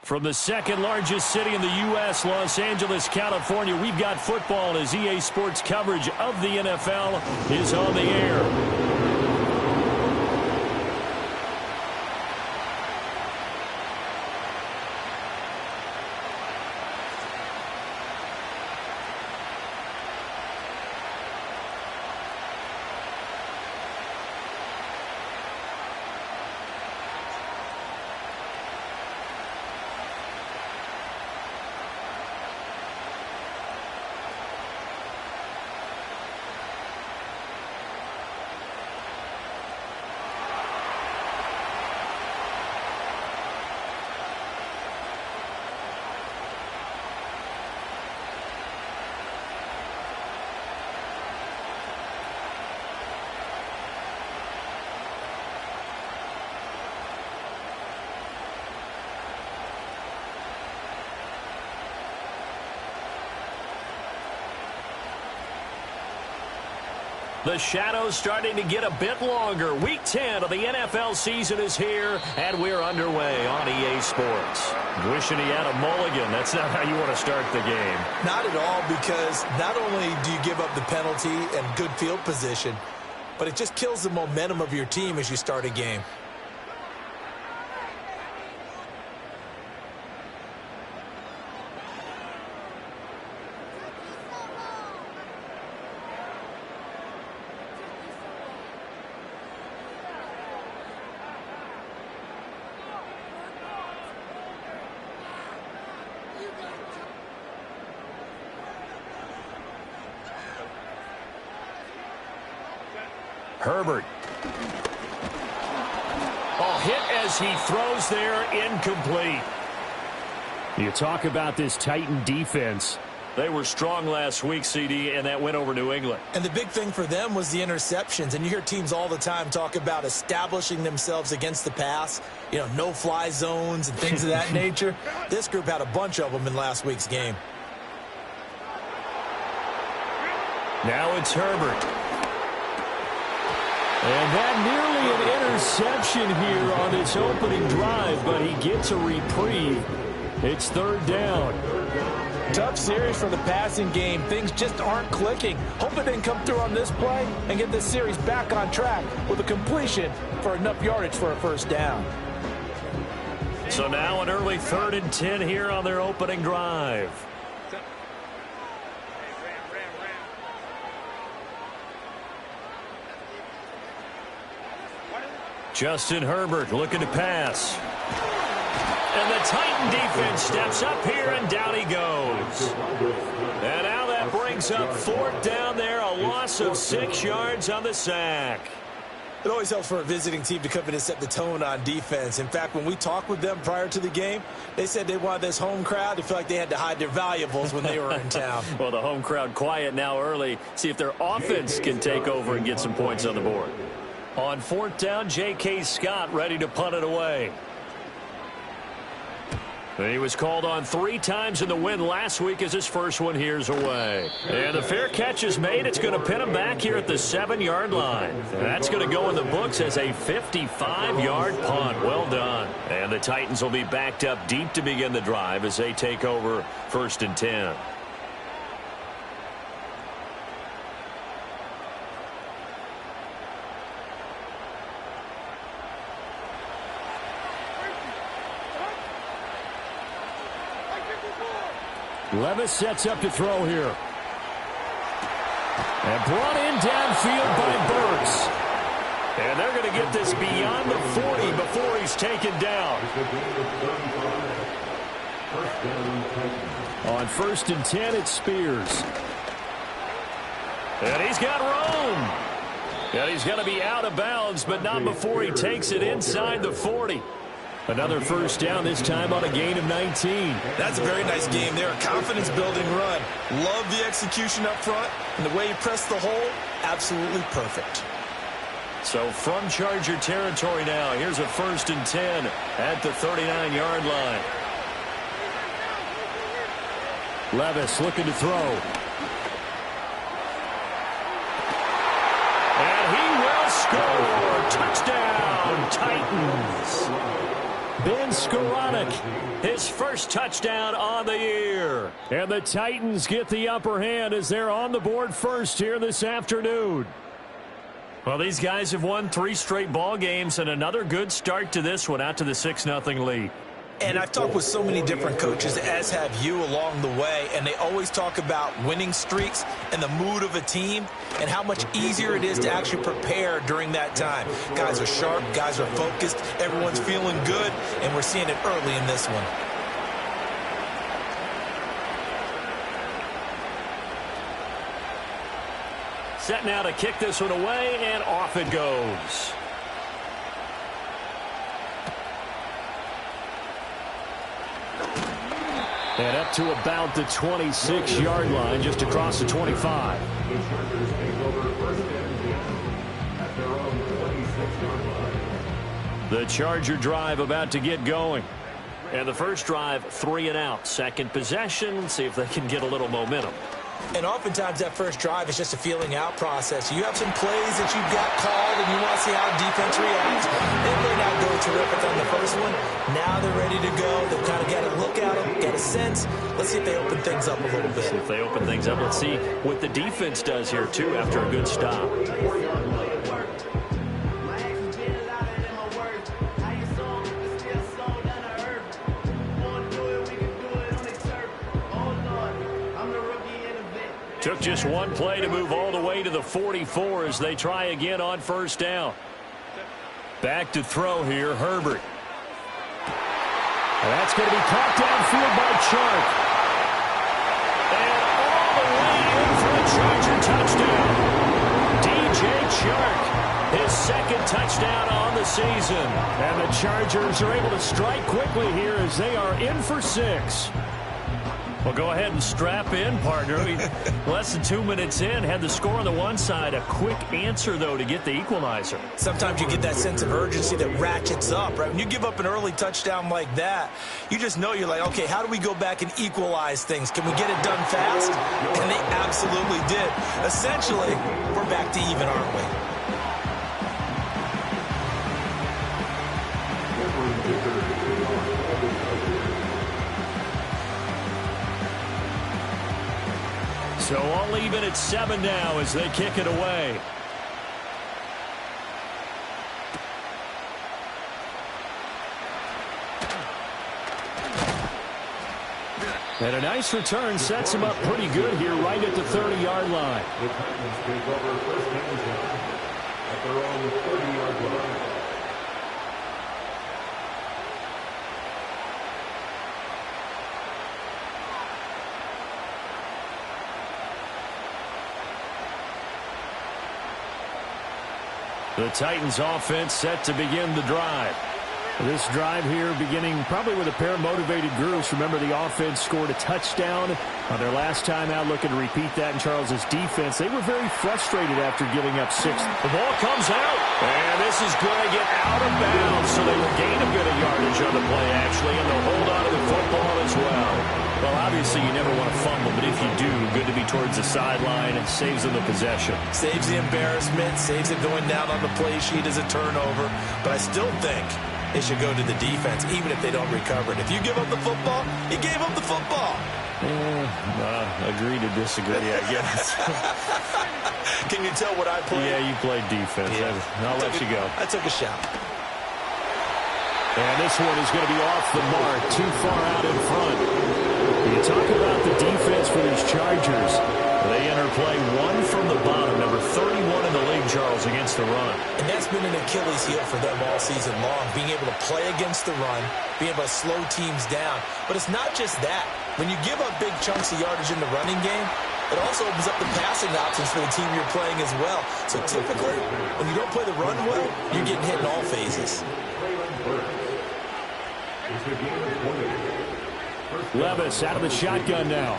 From the second largest city in the U.S., Los Angeles, California, we've got football as EA Sports coverage of the NFL is on the air. The shadow's starting to get a bit longer. Week 10 of the NFL season is here, and we're underway on EA Sports. Wishing he had a mulligan. That's not how you want to start the game. Not at all, because not only do you give up the penalty and good field position, but it just kills the momentum of your team as you start a game. Herbert. Oh, hit as he throws there, incomplete. You talk about this Titan defense. They were strong last week, CD, and that went over New England. And the big thing for them was the interceptions. And you hear teams all the time talk about establishing themselves against the pass, you know, no-fly zones and things of that nature. This group had a bunch of them in last week's game. Now it's Herbert. And that nearly an interception here on this opening drive, but he gets a reprieve. It's third down. Tough series for the passing game. Things just aren't clicking. Hope it didn't come through on this play and get this series back on track with a completion for enough yardage for a first down. So now an early 3rd and 10 here on their opening drive. Justin Herbert looking to pass. And the Titan defense steps up here, and down he goes. And now that brings up 4th down there, a loss of 6 yards on the sack. It always helps for a visiting team to come in and set the tone on defense. In fact, when we talked with them prior to the game, they said they wanted this home crowd to feel like they had to hide their valuables when they were in town. Well, the home crowd quiet now early. See if their offense can take over and get some points on the board. On 4th down, J.K. Scott ready to punt it away. He was called on 3 times in the win last week as his first one here's away. And the fair catch is made. It's going to pin him back here at the 7-yard line. That's going to go in the books as a 55-yard punt. Well done. And the Titans will be backed up deep to begin the drive as they take over 1st and 10. Levis sets up to throw here. And brought in downfield by Burks. And they're going to get this beyond the 40 before he's taken down. On 1st and 10, it's Spears. And he's got room. And he's going to be out of bounds, but not before he takes it inside the 40. Another first down, this time on a gain of 19. That's a very nice game there. A confidence-building run. Love the execution up front. And the way he pressed the hole, absolutely perfect. So from Charger territory now, here's a 1st and 10 at the 39-yard line. Levis looking to throw. And he will score. Touchdown, Titans. Ben Skoranek, his first touchdown on the year. And the Titans get the upper hand as they're on the board first here this afternoon. Well, these guys have won 3 straight ball games and another good start to this one out to the 6-0 lead. And I've talked with so many different coaches, as have you, along the way, and they always talk about winning streaks and the mood of a team and how much easier it is to actually prepare during that time. Guys are sharp, guys are focused, everyone's feeling good, and we're seeing it early in this one. Set now to kick this one away, and off it goes. And up to about the 26-yard line, just across the 25. The Charger drive about to get going. And the first drive, 3 and out. Second possession, see if they can get a little momentum. And oftentimes that first drive is just a feeling out process. You have some plays that you've got called and you want to see how defense reacts. It may not go terrific on the first one. Now they're ready to go. They've kind of got a look at them, got a sense. Let's see if they open things up a little bit. See if they open things up. Let's see what the defense does here, too, after a good stop. Took just one play to move all the way to the 44 as they try again on first down. Back to throw here, Herbert. And that's going to be caught downfield by Chark. And all the way in for a Charger touchdown. DJ Chark, his second touchdown on the season. And the Chargers are able to strike quickly here as they are in for 6. Well, go ahead and strap in, partner. Less than 2 minutes in, had the score on the one side. A quick answer, though, to get the equalizer. Sometimes you get that sense of urgency that ratchets up, right? When you give up an early touchdown like that, you just know you're like, okay, how do we go back and equalize things? Can we get it done fast? And they absolutely did. Essentially, we're back to even, aren't we? So all even at 7 now as they kick it away. And a nice return sets him up pretty good here right at the 30-yard line. The Titans take over first down at their own 30-yard line. The Titans offense set to begin the drive. This drive here beginning probably with a pair of motivated groups. Remember, the offense scored a touchdown on their last time out, looking to repeat that in Charles's defense. They were very frustrated after giving up 6. The ball comes out, and this is going to get out of bounds, so they will gain a bit of yardage on the play, actually, and they'll hold on to the football as well. Well, obviously, you never want to fumble, but if you do, good to be towards the sideline. It saves them the possession. Saves the embarrassment, saves it going down on the play sheet as a turnover, but I still think it should go to the defense, even if they don't recover it. If you give up the football, you gave up the football. Agree to disagree, I guess. Can you tell what I played? Yeah, you played defense. Yeah. I'll let you go. I took a shot. And this one is going to be off the mark, too far out in front. You talk about the defense for these Chargers. They enter play 1 from the bottom, number 31 in the league, Charles, against the run. And that's been an Achilles heel for them all season long, being able to play against the run, being able to slow teams down. But it's not just that. When you give up big chunks of yardage in the running game, it also opens up the passing options for the team you're playing as well. So typically, when you don't play the run well, you're getting hit in all phases. Levis out of the shotgun now.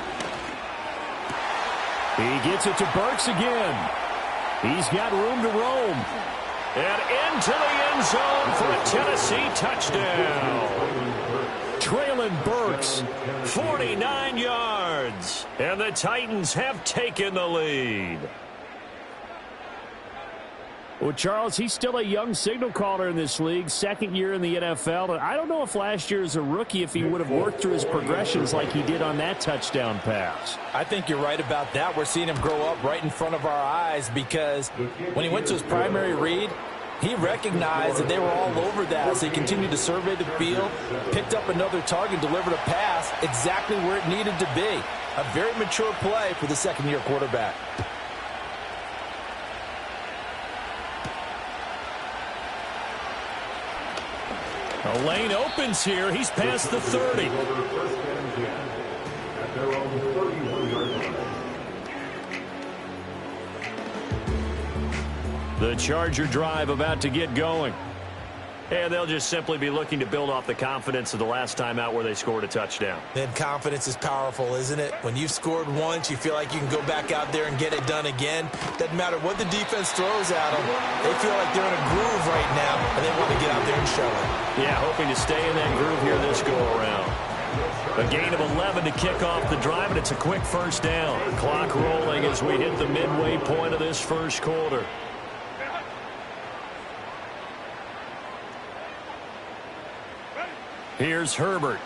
He gets it to Burks again. He's got room to roam. And into the end zone for a Tennessee touchdown. Traylon Burks, 49 yards. And the Titans have taken the lead. Well, Charles, he's still a young signal caller in this league, second year in the NFL. And I don't know if last year as a rookie if he would have worked through his progressions like he did on that touchdown pass. I think you're right about that. We're seeing him grow up right in front of our eyes because when he went to his primary read, he recognized that they were all over that, so he continued to survey the field, picked up another target, delivered a pass exactly where it needed to be. A very mature play for the second-year quarterback. A lane opens here. He's past the 30. The Charger drive about to get going. And they'll just simply be looking to build off the confidence of the last time out where they scored a touchdown. And confidence is powerful, isn't it? When you've scored once, you feel like you can go back out there and get it done again. Doesn't matter what the defense throws at them. They feel like they're in a groove right now, and they want to get out there and show it. Yeah, hoping to stay in that groove here this go-around. A gain of 11 to kick off the drive, and it's a quick first down. Clock rolling as we hit the midway point of this first quarter. Here's Herbert.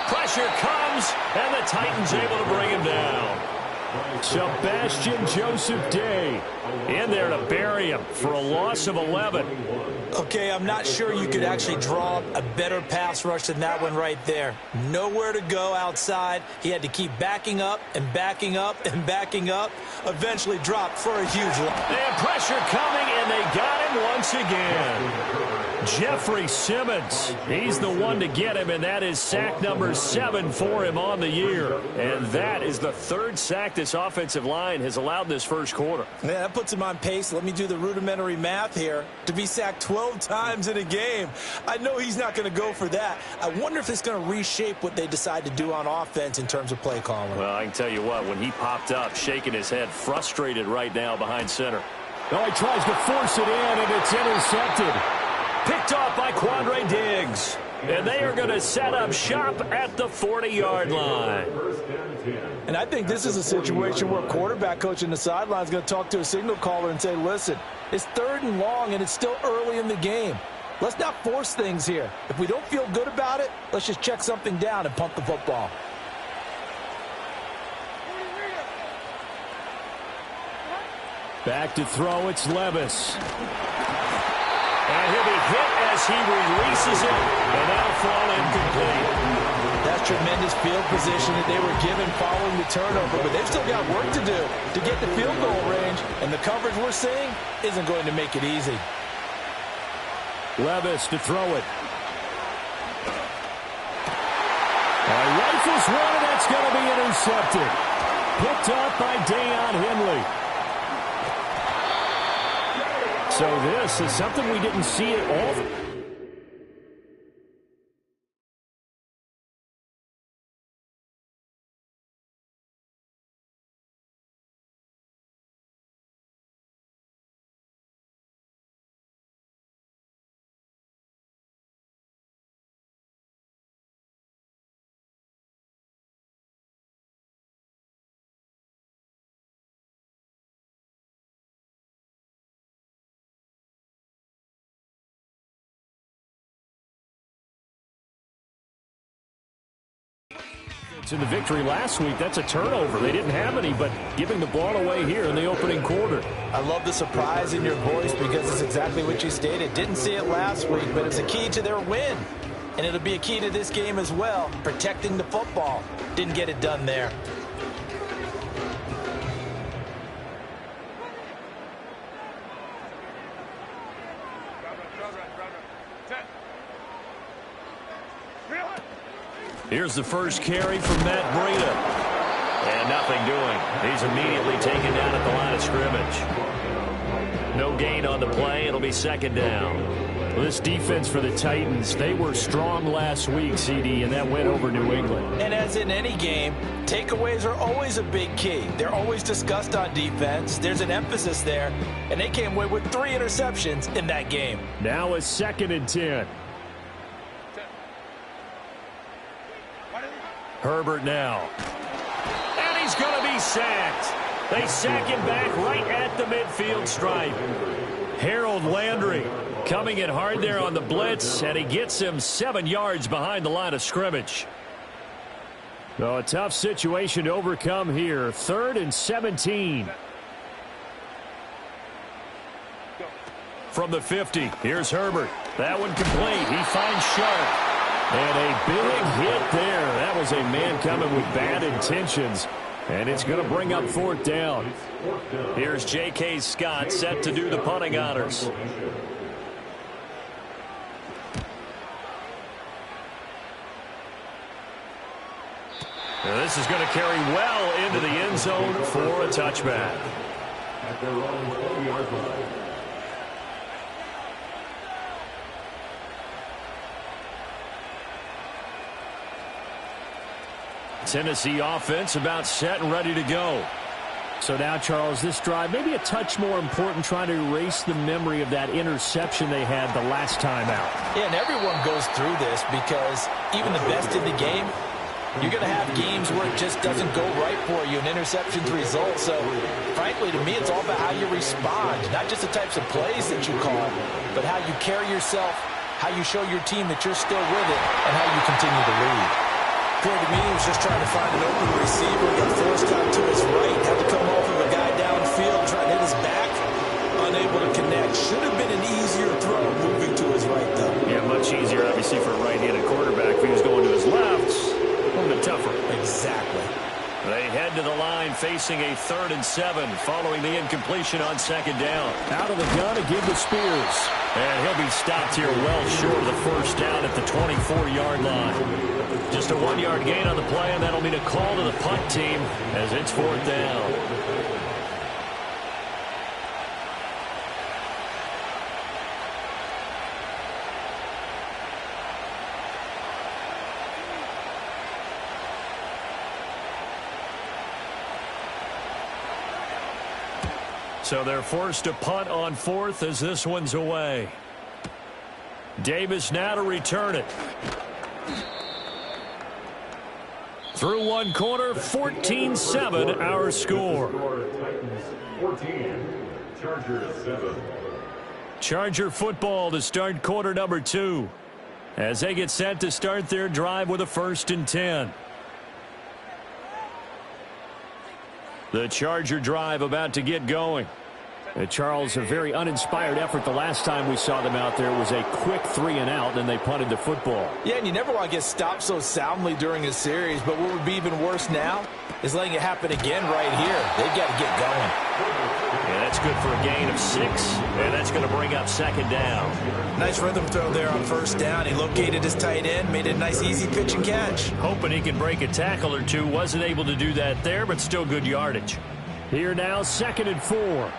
Pressure comes, and the Titans able to bring him down. Sebastian Joseph Day in there to bury him for a loss of 11. Okay, I'm not sure you could actually draw up a better pass rush than that one right there. Nowhere to go outside. He had to keep backing up and backing up and backing up. Eventually dropped for a huge loss. And pressure coming, and they got him once again. Jeffrey Simmons, he's the one to get him, and that is sack number 7 for him on the year. And that is the third sack this offensive line has allowed in this first quarter. Yeah, that puts him on pace. Let me do the rudimentary math here. To be sacked 12 times in a game. I know he's not going to go for that. I wonder if it's going to reshape what they decide to do on offense in terms of play calling. Well, I can tell you what, when he popped up, shaking his head, frustrated right now behind center. Now he tries to force it in, and it's intercepted. Picked off by Quandre Diggs. And they are going to set up shop at the 40-yard line. And I think this is a situation where a quarterback coach in the sideline is going to talk to a signal caller and say, listen, it's 3rd and long, and it's still early in the game. Let's not force things here. If we don't feel good about it, let's just check something down and punt the football. Back to throw, it's Levis. And he'll be hit as he releases it, and that'll fall incomplete. That's tremendous field position that they were given following the turnover, but they've still got work to do to get the field goal range, and the coverage we're seeing isn't going to make it easy. Levis to throw it. Rifles one, and that's going to be intercepted. Picked off by Deion Henley. So this is something we didn't see at all. To the victory last week, that's a turnover. They didn't have any, but giving the ball away here in the opening quarter. I love the surprise in your voice because it's exactly what you stated. Didn't see it last week, but it's a key to their win. And it'll be a key to this game as well, protecting the football. Didn't get it done there. Here's the first carry from Matt Breida. And nothing doing. He's immediately taken down at the line of scrimmage. No gain on the play. It'll be second down. Well, this defense for the Titans, they were strong last week, CD, and that went over New England. And as in any game, takeaways are always a big key. They're always discussed on defense. There's an emphasis there. And they came away with 3 interceptions in that game. Now a 2nd and 10. Herbert now. And he's going to be sacked. They sack him back right at the midfield stripe. Harold Landry coming in hard there on the blitz, and he gets him 7 yards behind the line of scrimmage. So a tough situation to overcome here. 3rd and 17. From the 50, here's Herbert. That one complete. He finds Sharp. And a big hit there. That was a man coming with bad intentions. And it's going to bring up 4th down. Here's J.K. Scott set to do the punting honors. Now this is going to carry well into the end zone for a touchback. At their own 20-yard line. Tennessee offense about set and ready to go. So now, Charles, this drive maybe a touch more important, trying to erase the memory of that interception they had the last time out. Yeah, and everyone goes through this because even the best in the game, you're going to have games where it just doesn't go right for you, and interceptions result. So, frankly, to me, it's all about how you respond, not just the types of plays that you call, but how you carry yourself, how you show your team that you're still with it, and how you continue to lead. Appeared to me he was just trying to find an open receiver, got forced out to his right, had to come off of a guy downfield, trying to hit his back, unable to connect. Should have been an easier throw moving to his right, though. Yeah, much easier, obviously, for a right-handed quarterback. If he was going to his left, a little bit tougher. Exactly. They head to the line facing a 3rd and 7 following the incompletion on 2nd down. Out of the gun to give to Spears. And he'll be stopped here well short of the 1st down at the 24-yard line. Just a 1-yard gain on the play, and that'll mean a call to the punt team as it's 4th down. So they're forced to punt on 4th as this one's away. Davis now to return it. Through one quarter, 14-7 our score. Titans 14, Chargers 7. Charger football to start quarter number 2 as they get set to start their drive with a 1st and 10. The Charger drive about to get going. Charles, a very uninspired effort the last time we saw them out there. It was a quick 3 and out, and they punted the football. Yeah, and you never want to get stopped so soundly during a series, but what would be even worse now is letting it happen again right here. They've got to get going. Yeah, that's good for a gain of 6, and that's going to bring up 2nd down. Nice rhythm throw there on 1st down. He located his tight end, made it a nice easy pitch and catch. Hoping he can break a tackle or two. Wasn't able to do that there, but still good yardage. Here now, 2nd and 4.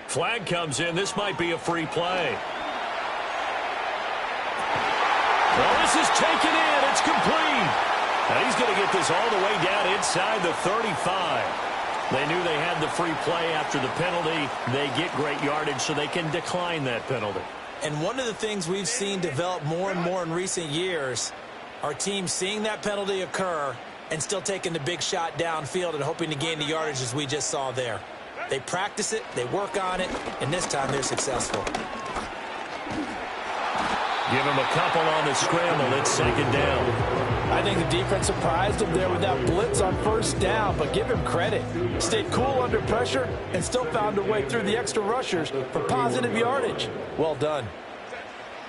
Flag comes in. This might be a free play. Well, this is taken in. It's complete. Now he's going to get this all the way down inside the 35. They knew they had the free play after the penalty. They get great yardage, so they can decline that penalty. And one of the things we've seen develop more and more in recent years, our team seeing that penalty occur and still taking the big shot downfield and hoping to gain the yardage as we just saw there. They practice it, they work on it, and this time they're successful. Give him a couple on the scramble. It's 2nd down. I think the defense surprised him there with that blitz on 1st down, but give him credit. Stayed cool under pressure and still found a way through the extra rushers for positive yardage. Well done.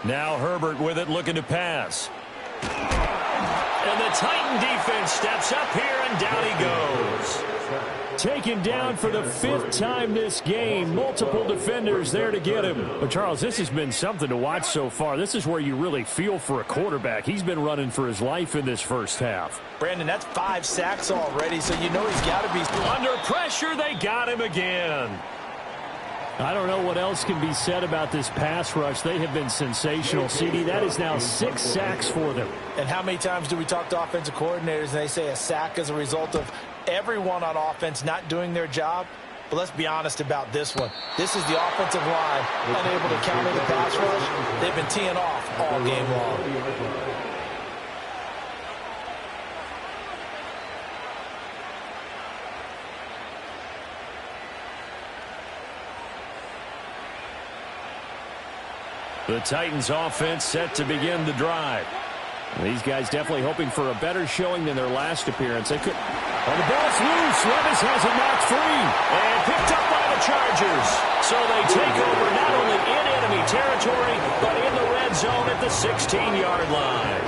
Now Herbert with it, looking to pass. And the Titan defense steps up here, and down he goes. Taken down for the 5th time this game. Multiple defenders there to get him. But, Charles, this has been something to watch so far. This is where you really feel for a quarterback. He's been running for his life in this first half. Brandon, that's 5 sacks already, so you know he's got to be under pressure. They got him again. I don't know what else can be said about this pass rush. They have been sensational, CD. That is now 6 sacks for them. And how many times do we talk to offensive coordinators and they say a sack as a result of everyone on offense not doing their job? But let's be honest about this one. This is the offensive line unable to counter the pass rush. They've been teeing off all game long. The Titans offense set to begin the drive. These guys definitely hoping for a better showing than their last appearance. They could. Oh, the ball's loose. Levis has it knocked free. And picked up by the Chargers. So they take over not only in enemy territory, but in the red zone at the 16-yard line.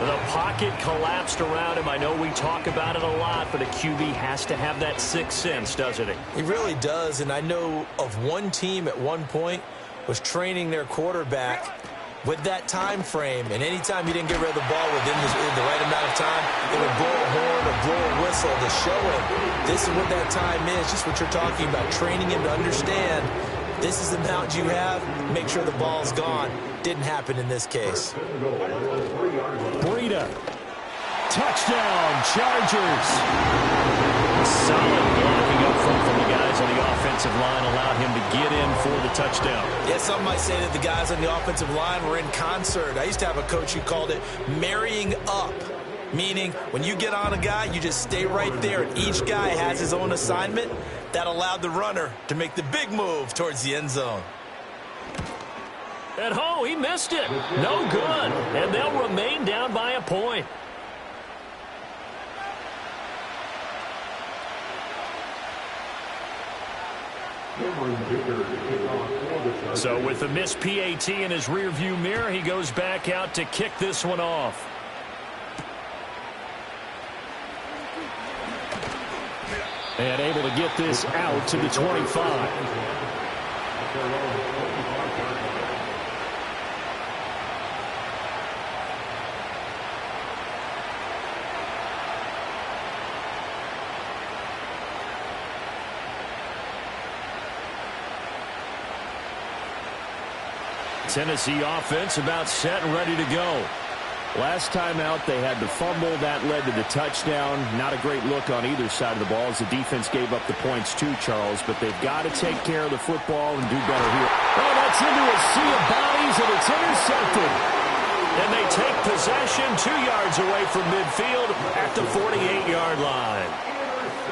The pocket collapsed around him. I know we talk about it a lot, but a QB has to have that sixth sense, doesn't he? He really does, and I know of one team at one point was training their quarterback with that time frame, and anytime he didn't get rid of the ball within the right amount of time, it would blow a horn or blow a whistle to show him this is what that time is, just what you're talking about, training him to understand this is the amount you have, make sure the ball's gone. Didn't happen in this case. Breida. Touchdown, Chargers. Solid blocking up front from the guys on the offensive line allowed him to get in for the touchdown. Yeah, some might say that the guys on the offensive line were in concert. I used to have a coach who called it marrying up, meaning when you get on a guy, you just stay right there, and each guy has his own assignment. That allowed the runner to make the big move towards the end zone. And he missed it. No good. And they'll remain down by a point. So with the missed PAT in his rearview mirror, he goes back out to kick this one off. And able to get this out to the 25. Tennessee offense about set and ready to go. Last time out, they had the fumble. That led to the touchdown. Not a great look on either side of the ball as the defense gave up the points too, Charles. But they've got to take care of the football and do better here. Oh, that's into a sea of bodies, and it's intercepted. And they take possession 2 yards away from midfield at the 48-yard line.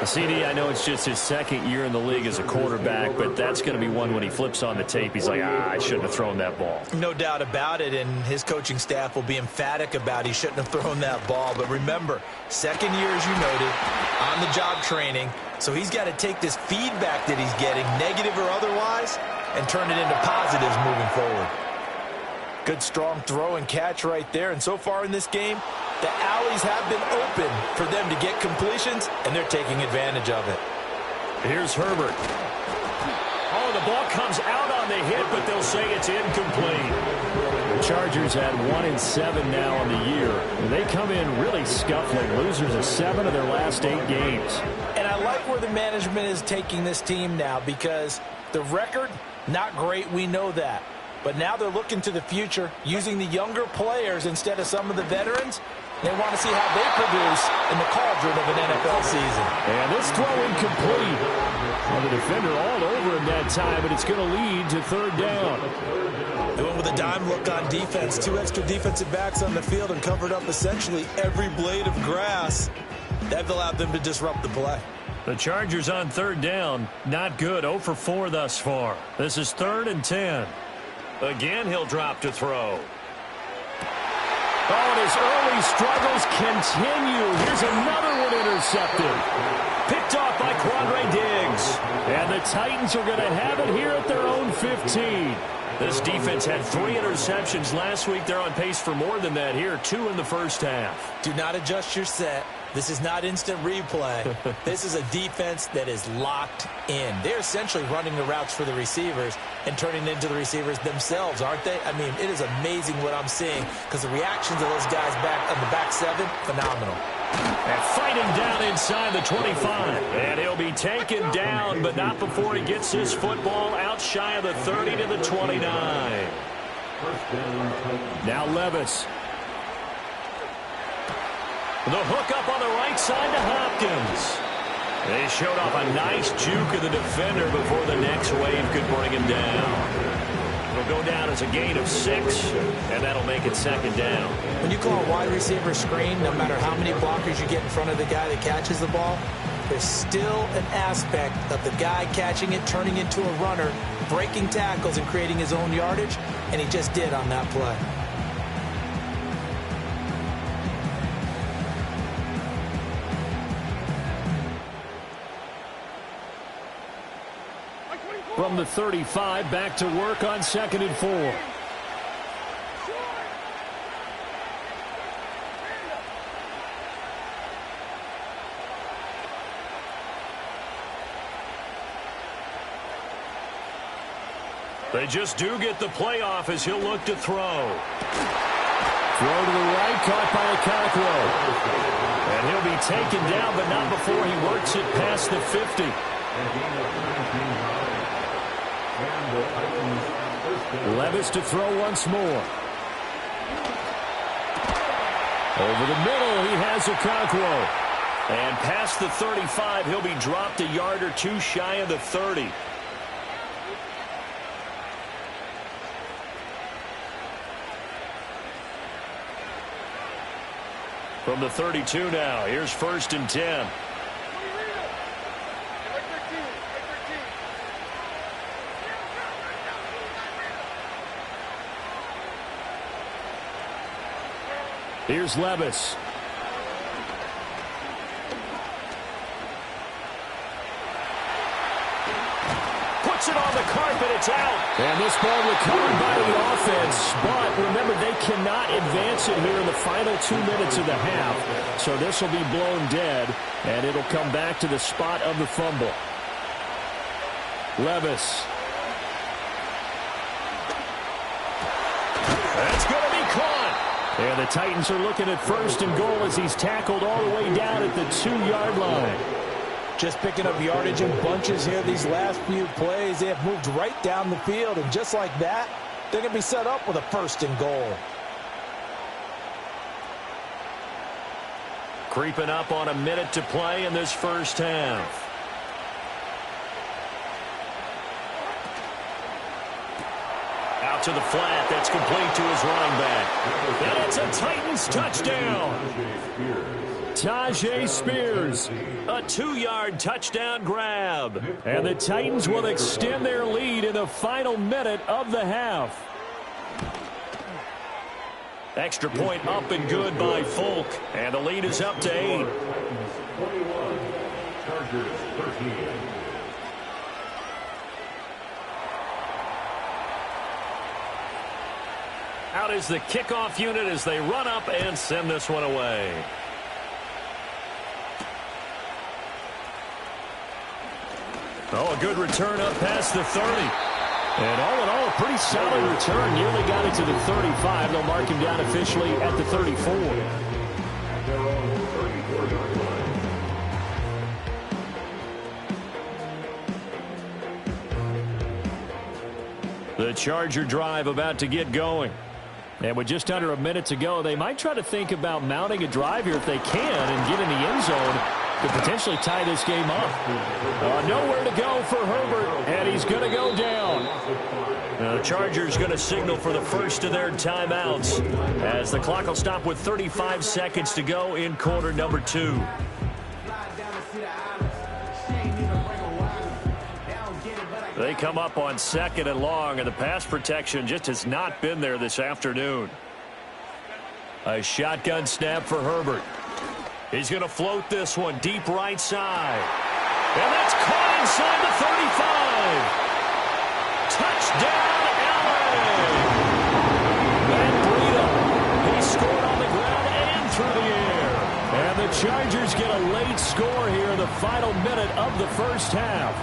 CD, I know it's just his second year in the league as a quarterback, but that's going to be one when he flips on the tape. He's like, I shouldn't have thrown that ball. No doubt about it, and his coaching staff will be emphatic about he shouldn't have thrown that ball. But remember, second year, as you noted, on-the-job training, so he's got to take this feedback that he's getting, negative or otherwise, and turn it into positives moving forward. Good, strong throw and catch right there, and so far in this game, the alleys have been open for them to get completions, and they're taking advantage of it. Here's Herbert. Oh, the ball comes out on the hit, but they'll say it's incomplete. The Chargers had 1-7 now on the year. They come in really scuffling, losers of 7 of their last 8 games. And I like where the management is taking this team now because the record, not great, we know that. But now they're looking to the future, using the younger players instead of some of the veterans. They want to see how they produce in the cauldron of an NFL season. And this throw incomplete. Well, the defender all over him that time, but it's going to lead to third down. They went with a dime look on defense. 2 extra defensive backs on the field and covered up essentially every blade of grass. That allowed them to disrupt the play. The Chargers on third down, not good. 0 for 4 thus far. This is 3rd and 10. Again, he'll drop to throw. Oh, and his early struggles continue. Here's another one intercepted. Picked off by Quandre Diggs. And the Titans are going to have it here at their own 15. This defense had 3 interceptions last week. They're on pace for more than that here. 2 in the first half. Do not adjust your set. This is not instant replay. This is a defense that is locked in. They're essentially running the routes for the receivers and turning it into the receivers themselves, aren't they? I mean, it is amazing what I'm seeing because the reactions of those guys back on the back 7, phenomenal. And fighting down inside the 25. And he'll be taken down, but not before he gets his football out shy of the 30 to the 29. Now Levis. The hook up on the right side to Hopkins. They showed off a nice juke of the defender before the next wave could bring him down. It'll go down as a gain of 6, and that'll make it second down. When you call a wide receiver screen, no matter how many blockers you get in front of the guy that catches the ball, there's still an aspect of the guy catching it, turning into a runner, breaking tackles and creating his own yardage, and he just did on that play. From the 35, back to work on 2nd and 4. They just do get the playoff as he'll look to throw. Throw to the right, caught by Okonkwo. And he'll be taken down, but not before he works it past the 50. Levis to throw once more. Over the middle, he has Okonkwo. And past the 35, he'll be dropped a yard or two shy of the 30. From the 32 now, here's 1st and 10. Here's Levis. Puts it on the carpet, it's out. And this ball recovered by the offense. But remember, they cannot advance it here in the final 2 minutes of the half. So this will be blown dead, and it'll come back to the spot of the fumble. Levis. That's going to be caught. And the Titans are looking at 1st and goal as he's tackled all the way down at the 2-yard line. Just picking up yardage in bunches here these last few plays. They have moved right down the field, and just like that, they're going to be set up with a 1st and goal. Creeping up on a minute to play in this first half. Out to the flat. That's complete to his running back. And it's a Titans touchdown. Tajay Spears. A 2-yard touchdown grab. And the Titans will extend their lead in the final minute of the half. Extra point up and good by Folk. And the lead is up to 8. 21, Chargers 13. Out is the kickoff unit as they run up and send this one away. Oh, a good return up past the 30. And all in all, a pretty solid return. Nearly got it to the 35. They'll mark him down officially at the 34. They're on the 34-yard line. The Charger drive about to get going. And with just under a minute to go, they might try to think about mounting a drive here if they can and get in the end zone to potentially tie this game up. Nowhere to go for Herbert, and he's going to go down. The Chargers going to signal for the first of their timeouts as the clock will stop with 35 seconds to go in quarter number 2. They come up on 2nd and long, and the pass protection just has not been there this afternoon. A shotgun snap for Herbert. He's going to float this one deep right side. And that's caught inside the 35. Touchdown, LA! And Breida, he scored on the ground and through the air. And the Chargers get a late score here in the final minute of the first half.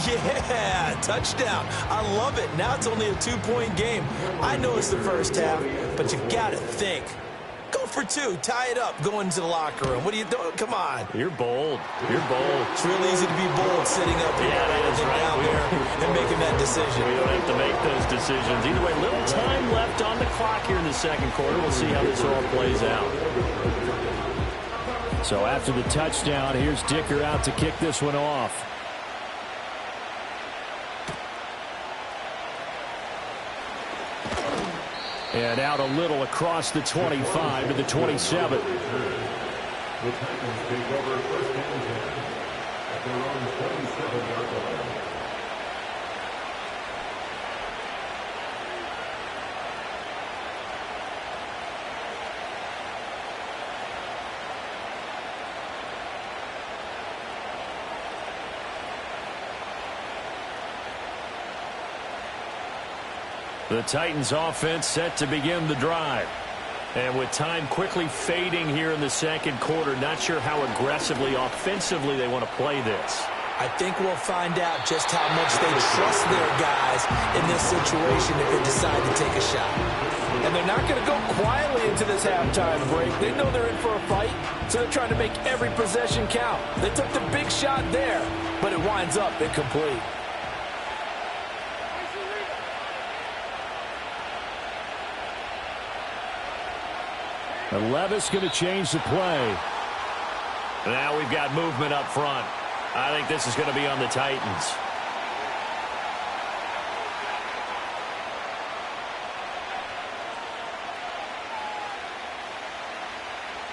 Yeah, touchdown. I love it. Now it's only a 2-point game. I know it's the first half, but you got to think. Go for 2. Tie it up. Go into the locker room. What are you doing? Come on. You're bold. You're bold. It's real easy to be bold sitting up here rather than down there and making that decision. We don't have to make those decisions. Either way, little time left on the clock here in the second quarter. We'll see how this all plays out. So after the touchdown, here's Dicker out to kick this one off. And out a little across the 25 to the 27. The Titans take over first and 10 at their own 27-yard line. The Titans offense set to begin the drive. And with time quickly fading here in the second quarter, not sure how aggressively, offensively they want to play this. I think we'll find out just how much they trust their guys in this situation if they decide to take a shot. And they're not going to go quietly into this halftime break. They know they're in for a fight, so they're trying to make every possession count. They took the big shot there, but it winds up incomplete. And Levis going to change the play. Now we've got movement up front. I think this is going to be on the Titans.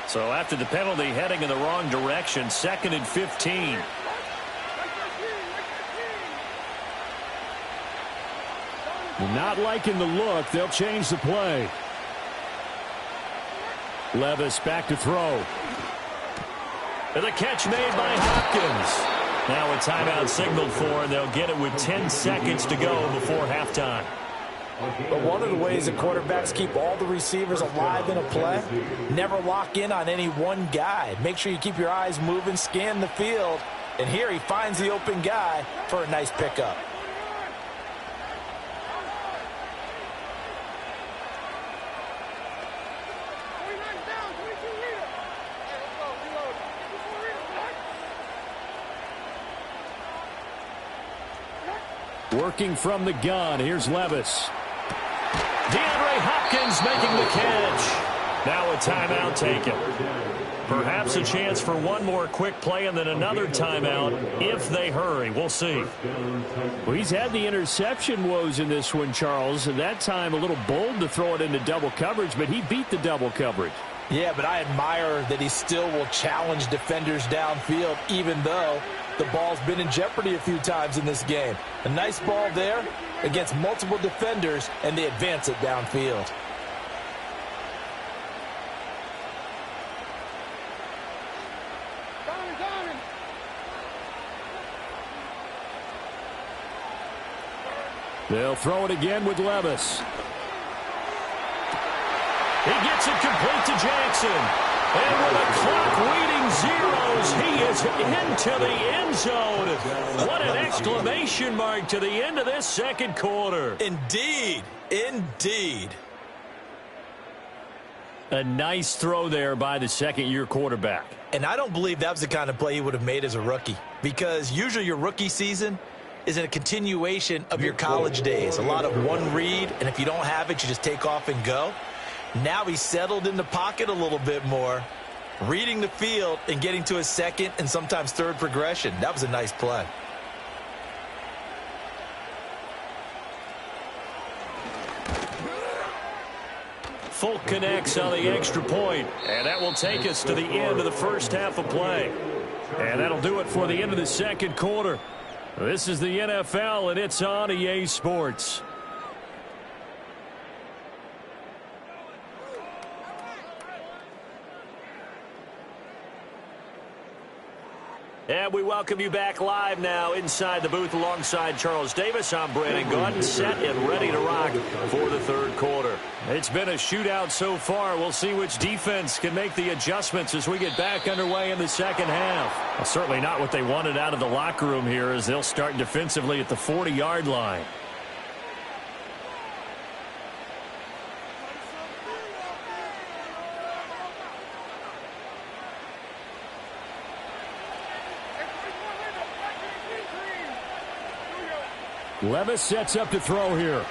So after the penalty, heading in the wrong direction, 2nd and 15. Not liking the look. They'll change the play. Levis back to throw. And the catch made by Hopkins. Now a timeout signaled for, and they'll get it with 10 seconds to go before halftime. But one of the ways that quarterbacks keep all the receivers alive in a play, never lock in on any one guy. Make sure you keep your eyes moving, scan the field. And here he finds the open guy for a nice pickup. Working from the gun. Here's Levis. DeAndre Hopkins making the catch. Now a timeout taken. Perhaps a chance for one more quick play and then another timeout if they hurry. We'll see. Well, he's had the interception woes in this one, Charles. And that time a little bold to throw it into double coverage, but he beat the double coverage. Yeah, but I admire that he still will challenge defenders downfield, even though the ball's been in jeopardy a few times in this game. A nice ball there against multiple defenders, and they advance it downfield. They'll throw it again with Levis. He gets it complete to Jackson. And with the clock reading zeros, he is into the end zone. What an exclamation mark to the end of this second quarter. Indeed. Indeed. A nice throw there by the second-year quarterback. And I don't believe that was the kind of play he would have made as a rookie, because usually your rookie season is in a continuation of your college days. A lot of one read, and if you don't have it, you just take off and go. Now he's settled in the pocket a little bit more, reading the field and getting to his second and sometimes third progression. That was a nice play. Folk connects on the extra point, and that will take us to the end of the first half of play. And that'll do it for the end of the second quarter. This is the NFL, and it's on EA Sports. And we welcome you back live now inside the booth alongside Charles Davis. I'm Brandon Gaudin, set and ready to rock for the third quarter. It's been a shootout so far. We'll see which defense can make the adjustments as we get back underway in the second half. Well, certainly not what they wanted out of the locker room here, as they'll start defensively at the 40-yard line. Levis sets up to throw here.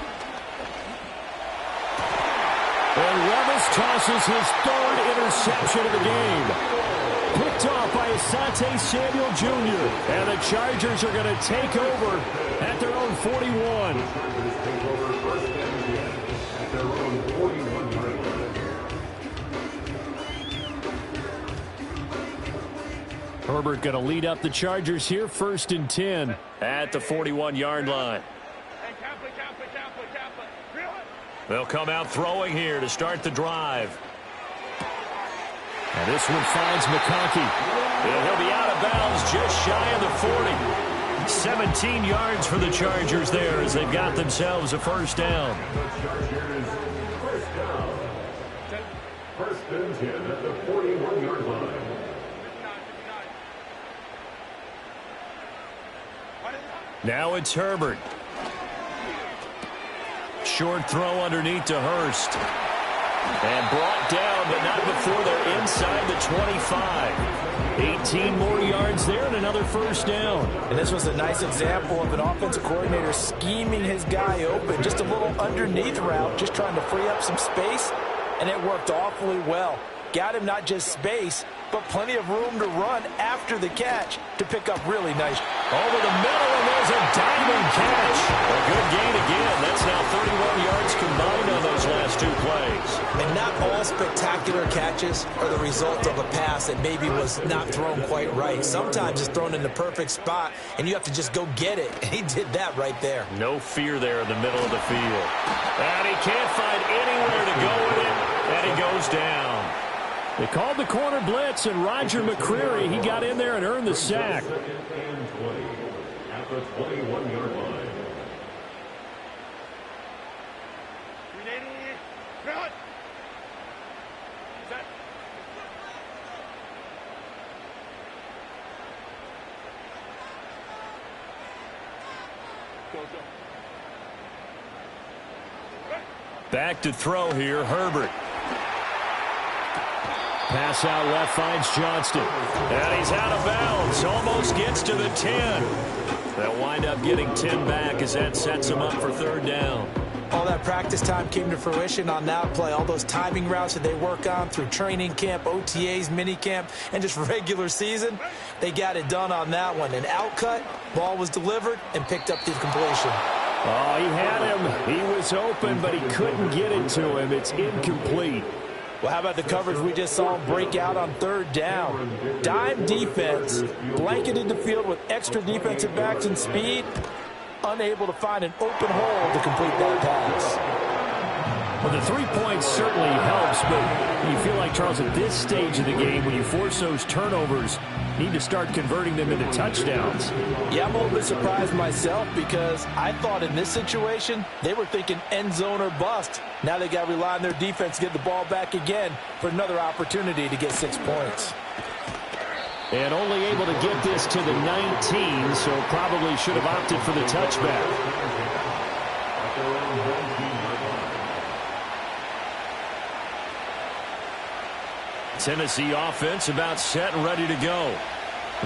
And Levis tosses his third interception of the game. picked off by Asante Samuel Jr. And the Chargers are going to take over at their own 41. Chargers take over first and 10 at their own 41-yard line. Herbert going to lead up the Chargers here, first and 10. At the 41-yard line. They'll come out throwing here to start the drive. And this one finds McConkey. And he'll be out of bounds just shy of the 40. 17 yards for the Chargers there as they've got themselves a first down. The Chargers first down. First and 10 at the 41-yard line. Now it's Herbert. Short throw underneath to Hurst. And brought down, but not before they're inside the 25. 18 more yards there and another first down. And this was a nice example of an offensive coordinator scheming his guy open. Just a little underneath route, just trying to free up some space, and it worked awfully well. Got him not just space, but plenty of room to run after the catch to pick up really nice. Over the middle, and there's a diamond catch. A good gain again. That's now 31 yards combined on those last two plays. And not all spectacular catches are the result of a pass that maybe was not thrown quite right. Sometimes it's thrown in the perfect spot, and you have to just go get it. And he did that right there. No fear there in the middle of the field. And he can't find anywhere to go with it, and he goes down. They called the corner blitz, and Roger McCreary, he got in there and earned the sack. Second and 20 at the 21-yard line. Back to throw here, Herbert. Pass out left finds Johnston. And he's out of bounds. Almost gets to the 10. They'll wind up getting 10 back as that sets him up for third down. All that practice time came to fruition on that play. All those timing routes that they work on through training camp, OTAs, minicamp, and just regular season, they got it done on that one. An outcut, ball was delivered, and picked up the completion. Oh, he had him. He was open, but he couldn't get it to him. It's incomplete. Well, how about the coverage we just saw him break out on third down? Dime defense, blanketed the field with extra defensive backs and speed, unable to find an open hole to complete that pass. Well, the 3 points certainly helps, but you feel like, Charles, at this stage of the game, when you force those turnovers, you need to start converting them into touchdowns. Yeah, I'm a little bit surprised myself because I thought in this situation, they were thinking end zone or bust. Now they got to rely on their defense to get the ball back again for another opportunity to get 6 points. And only able to get this to the 19, so probably should have opted for the touchback. Tennessee offense about set and ready to go.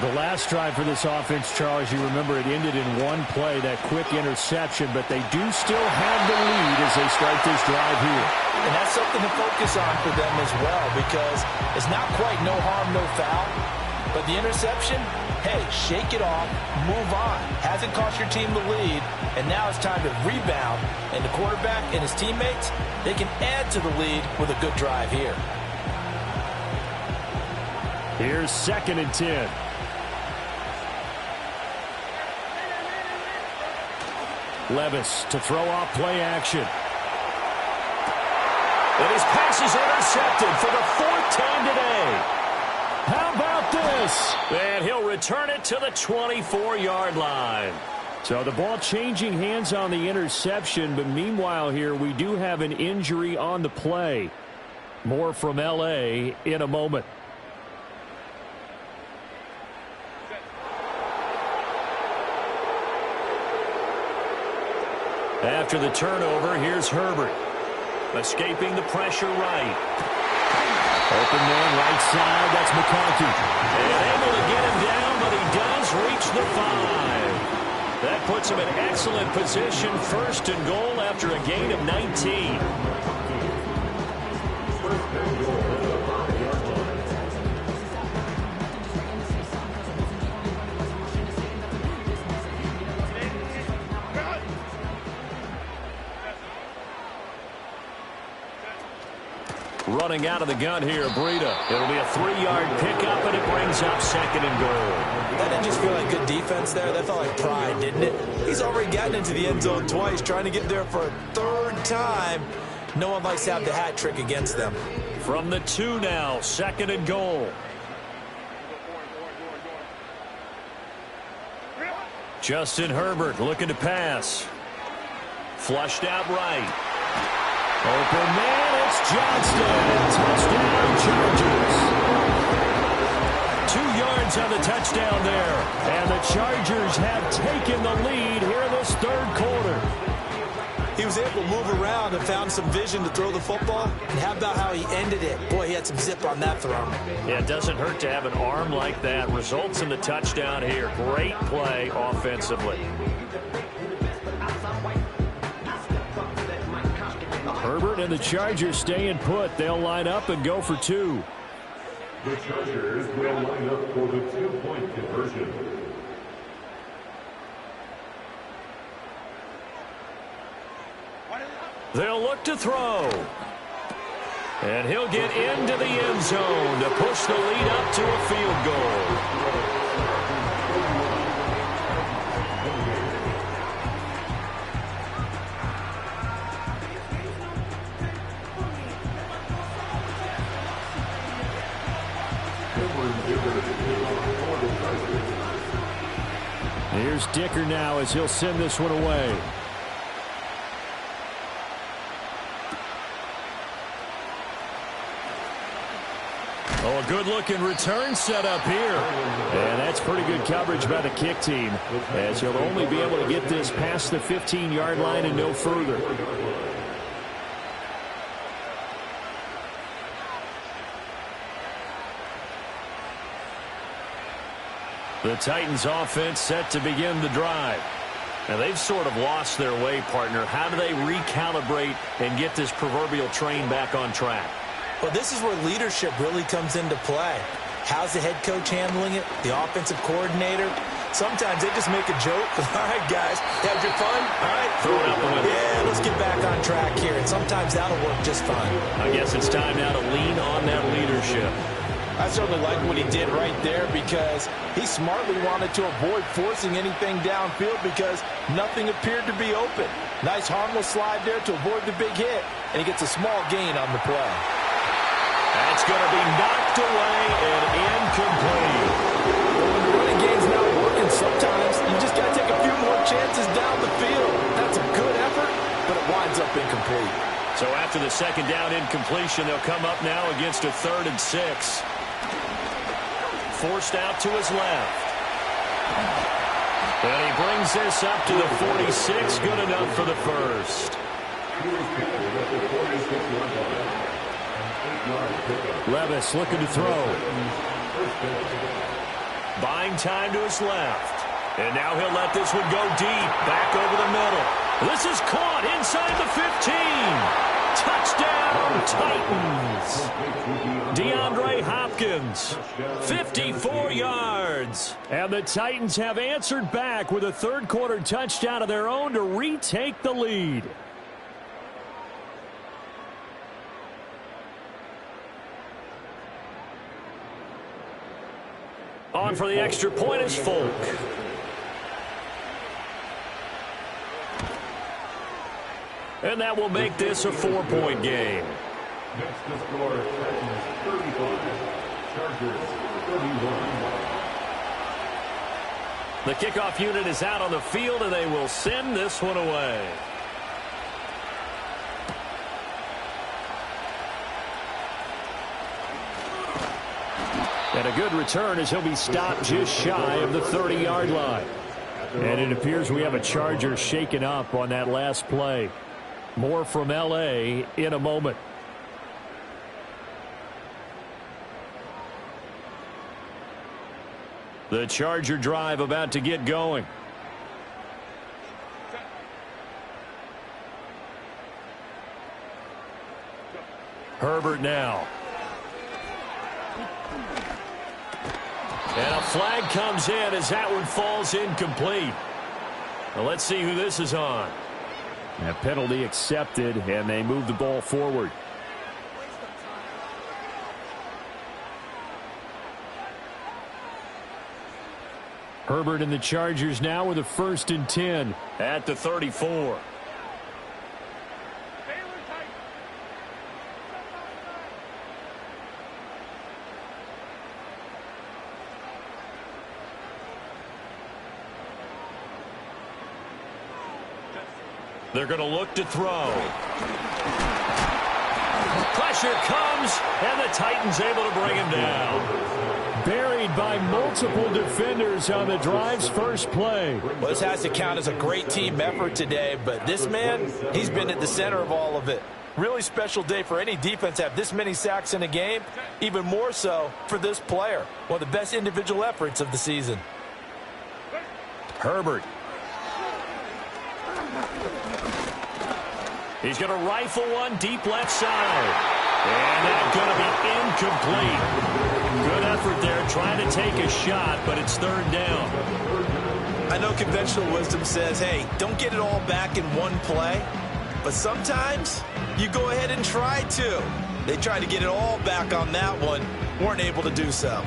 The last drive for this offense, Charles, you remember it ended in one play, that quick interception, but they do still have the lead as they start this drive here. And that's something to focus on for them as well, because it's not quite no harm, no foul. But the interception, hey, shake it off, move on. Hasn't cost your team the lead, and now it's time to rebound. And the quarterback and his teammates, they can add to the lead with a good drive here. Here's second and 10. Levis to throw off play action. And his pass is intercepted for the 4th time today. How about this? And he'll return it to the 24-yard line. So the ball changing hands on the interception, but meanwhile here we do have an injury on the play. More from L.A. in a moment. After the turnover, here's Herbert. Escaping the pressure right. Open man right side, that's McConkey. And able to get him down, but he does reach the 5. That puts him in excellent position, 1st and goal after a gain of 19. Running out of the gun here, Breida. It'll be a 3-yard pickup, and it brings up 2nd and goal. That didn't just feel like good defense there. That felt like pride, didn't it? He's already gotten into the end zone twice, trying to get there for a 3rd time. No one likes to have the hat trick against them. From the 2 now, 2nd and goal. Justin Herbert looking to pass. Flushed out right. Open man, it's Johnston. Touchdown, Chargers. 2 yards on the touchdown there. And the Chargers have taken the lead here in this 3rd quarter. He was able to move around and found some vision to throw the football. And how about how he ended it? Boy, he had some zip on that throw. Yeah, it doesn't hurt to have an arm like that. Results in the touchdown here. Great play offensively. Herbert and the Chargers staying put. They'll line up and go for 2. The Chargers will line up for the 2-point conversion. They'll look to throw. And he'll get into the end zone to push the lead up to a field goal. Here's Dicker now as he'll send this one away. Oh, a good-looking return set up here. And that's pretty good coverage by the kick team, as he'll only be able to get this past the 15-yard line and no further. The Titans offense set to begin the drive. Now, they've sort of lost their way, partner. How do they recalibrate and get this proverbial train back on track? Well, this is where leadership really comes into play. How's the head coach handling it? The offensive coordinator? Sometimes they just make a joke. All right, guys, had your fun? All right. Throw it out the window. Yeah, let's get back on track here. And sometimes that'll work just fine. I guess it's time now to lean on that leadership. I certainly like what he did right there because he smartly wanted to avoid forcing anything downfield because nothing appeared to be open. Nice harmless slide there to avoid the big hit, and he gets a small gain on the play. That's going to be knocked away and incomplete. When the running game's not working, sometimes you just got to take a few more chances down the field. That's a good effort, but it winds up incomplete. So after the 2nd down incompletion, they'll come up now against a 3rd and 6. Forced out to his left. And he brings this up to the 46. Good enough for the first. Levis looking to throw. Buying time to his left. And now he'll let this one go deep. Back over the middle. This is caught inside the 15. Touchdown, Titans. DeAndre Hopkins, 54 yards. And the Titans have answered back with a 3rd quarter touchdown of their own to retake the lead. On for the extra point is Folk. And that will make this a 4-point game. Next to score, Titans 35, Chargers 31. The kickoff unit is out on the field, and they will send this one away. And a good return as he'll be stopped just shy of the 30-yard line. And it appears we have a Charger shaken up on that last play. More from L.A. in a moment. The Charger drive about to get going. Herbert now. And a flag comes in as that one falls incomplete. Well, let's see who this is on. A penalty accepted, and they move the ball forward. Herbert and the Chargers now with a 1st and 10 at the 34. They're going to look to throw. Pressure comes, and the Titans able to bring him down. Buried by multiple defenders on the drive's first play. Well, this has to count as a great team effort today, but this man, he's been at the center of all of it. Really special day for any defense to have this many sacks in a game, even more so for this player. One of the best individual efforts of the season. Herbert. He's going to rifle one deep left side. And that's going to be incomplete. Good effort there trying to take a shot, but it's 3rd down. I know conventional wisdom says, hey, don't get it all back in one play. But sometimes you go ahead and try to. They tried to get it all back on that one, weren't able to do so.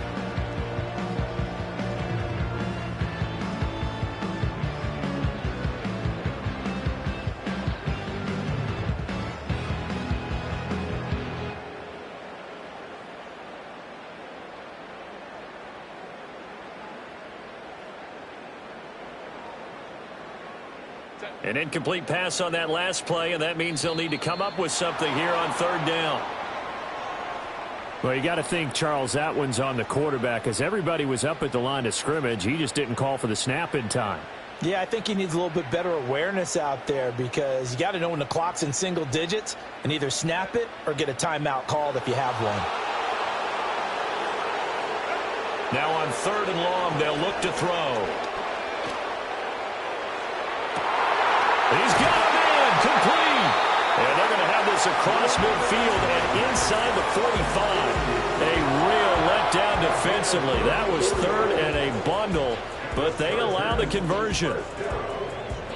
An incomplete pass on that last play, and that means they'll need to come up with something here on 3rd down. Well, you got to think, Charles, that one's on the quarterback, as everybody was up at the line of scrimmage. He just didn't call for the snap in time. Yeah, I think he needs a little bit better awareness out there, because you got to know when the clock's in single digits and either snap it or get a timeout called if you have one. Now on 3rd and long, they'll look to throw. He's got a man, complete. And they're going to have this across midfield and inside the 45. A real letdown defensively. That was 3rd and a bundle, but they allow the conversion.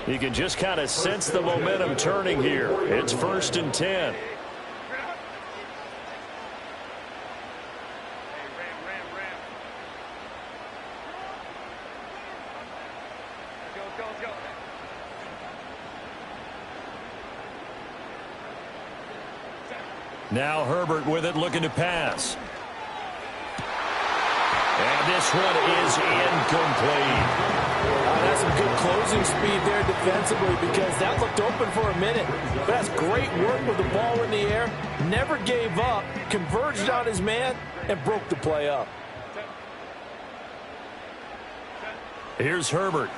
You can just kind of sense the momentum turning here. It's 1st and 10. Now Herbert with it, looking to pass. And this one is incomplete. That's some good closing speed there defensively, because that looked open for a minute. But that's great work with the ball in the air. Never gave up, converged on his man, and broke the play up. Here's Herbert.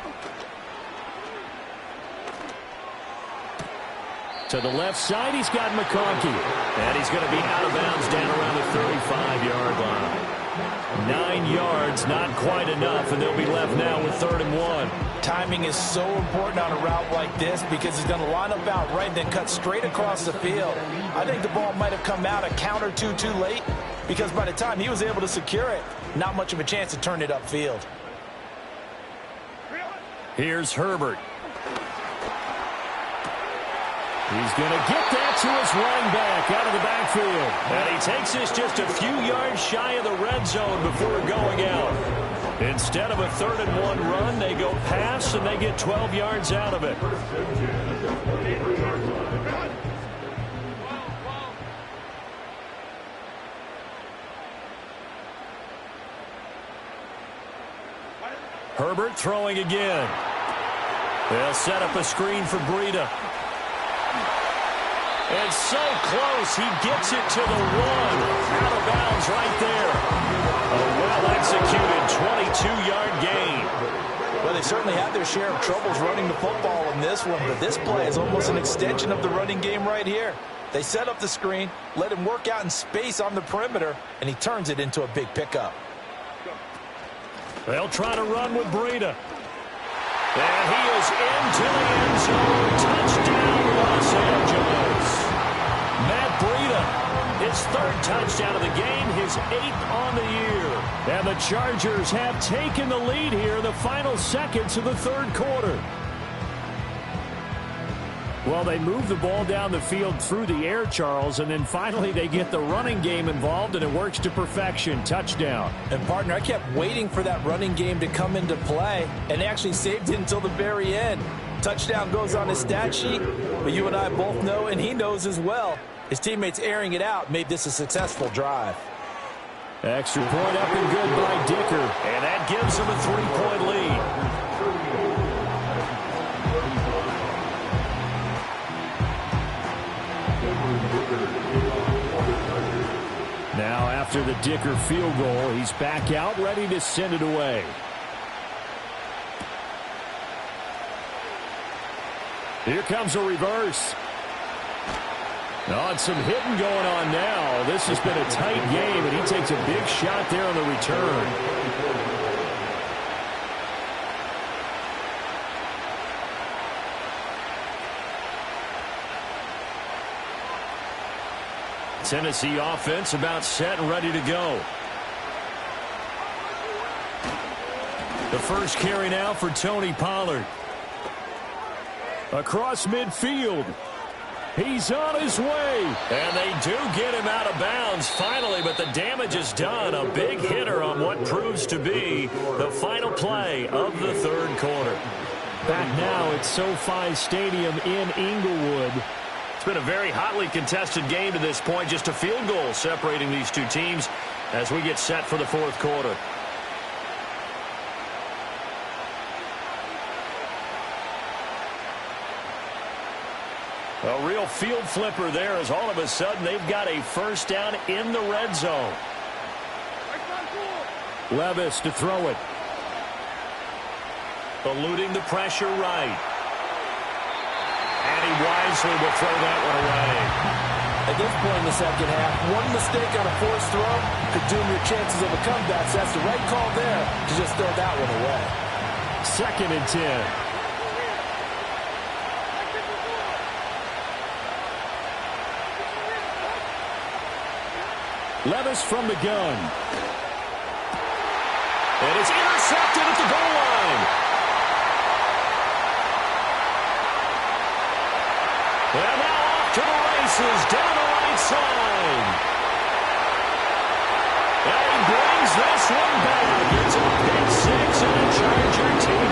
To the left side, he's got McConkey. And he's going to be out of bounds down around the 35-yard line. 9 yards, not quite enough, and they'll be left now with 3rd and 1. Timing is so important on a route like this, because he's going to line up out right and then cut straight across the field. I think the ball might have come out a count or two too late, because by the time he was able to secure it, not much of a chance to turn it upfield. Here's Herbert. He's going to get that to his running back out of the backfield. And he takes this just a few yards shy of the red zone before going out. Instead of a 3rd and 1 run, they go pass, and they get 12 yards out of it. Herbert throwing again. They'll set up a screen for Breida. And so close, he gets it to the 1. Out of bounds right there. A well-executed 22-yard gain. Well, they certainly had their share of troubles running the football in this one, but this play is almost an extension of the running game right here. They set up the screen, let him work out in space on the perimeter, and he turns it into a big pickup. They'll try to run with Breida. And he is into the end zone. Touchdown, Los Angeles. Matt Breida, his 3rd touchdown of the game, his 8th on the year. And the Chargers have taken the lead here in the final seconds of the 3rd quarter. Well, they move the ball down the field through the air, Charles, and then finally they get the running game involved, and it works to perfection. Touchdown. And, partner, I kept waiting for that running game to come into play, and they actually saved it until the very end. Touchdown goes on his stat sheet, but you and I both know, and he knows as well, his teammates airing it out made this a successful drive. Extra point up and good by Dicker. And that gives him a 3-point lead. Now, after the Dicker field goal, he's back out, ready to send it away. Here comes a reverse. Oh, and some hitting going on now. This has been a tight game, and he takes a big shot there on the return. Tennessee offense about set and ready to go. The first carry now for Tony Pollard. Across midfield. He's on his way. And they do get him out of bounds finally, but the damage is done. A big hitter on what proves to be the final play of the third quarter. Back now at SoFi Stadium in Inglewood. It's been a very hotly contested game to this point. Just a field goal separating these two teams as we get set for the fourth quarter. A real field flipper there as all of a sudden they've got a first down in the red zone. Levis to throw it. Eluding the pressure right. And he wisely will throw that one away. At this point in the second half, one mistake on a forced throw could doom your chances of a comeback. So that's the right call there to just throw that one away. 2nd and 10. Levis from the gun. And it's intercepted at the goal line. And now off to the races down the right side. And he brings this one back. It's a pick six and a Charger TD.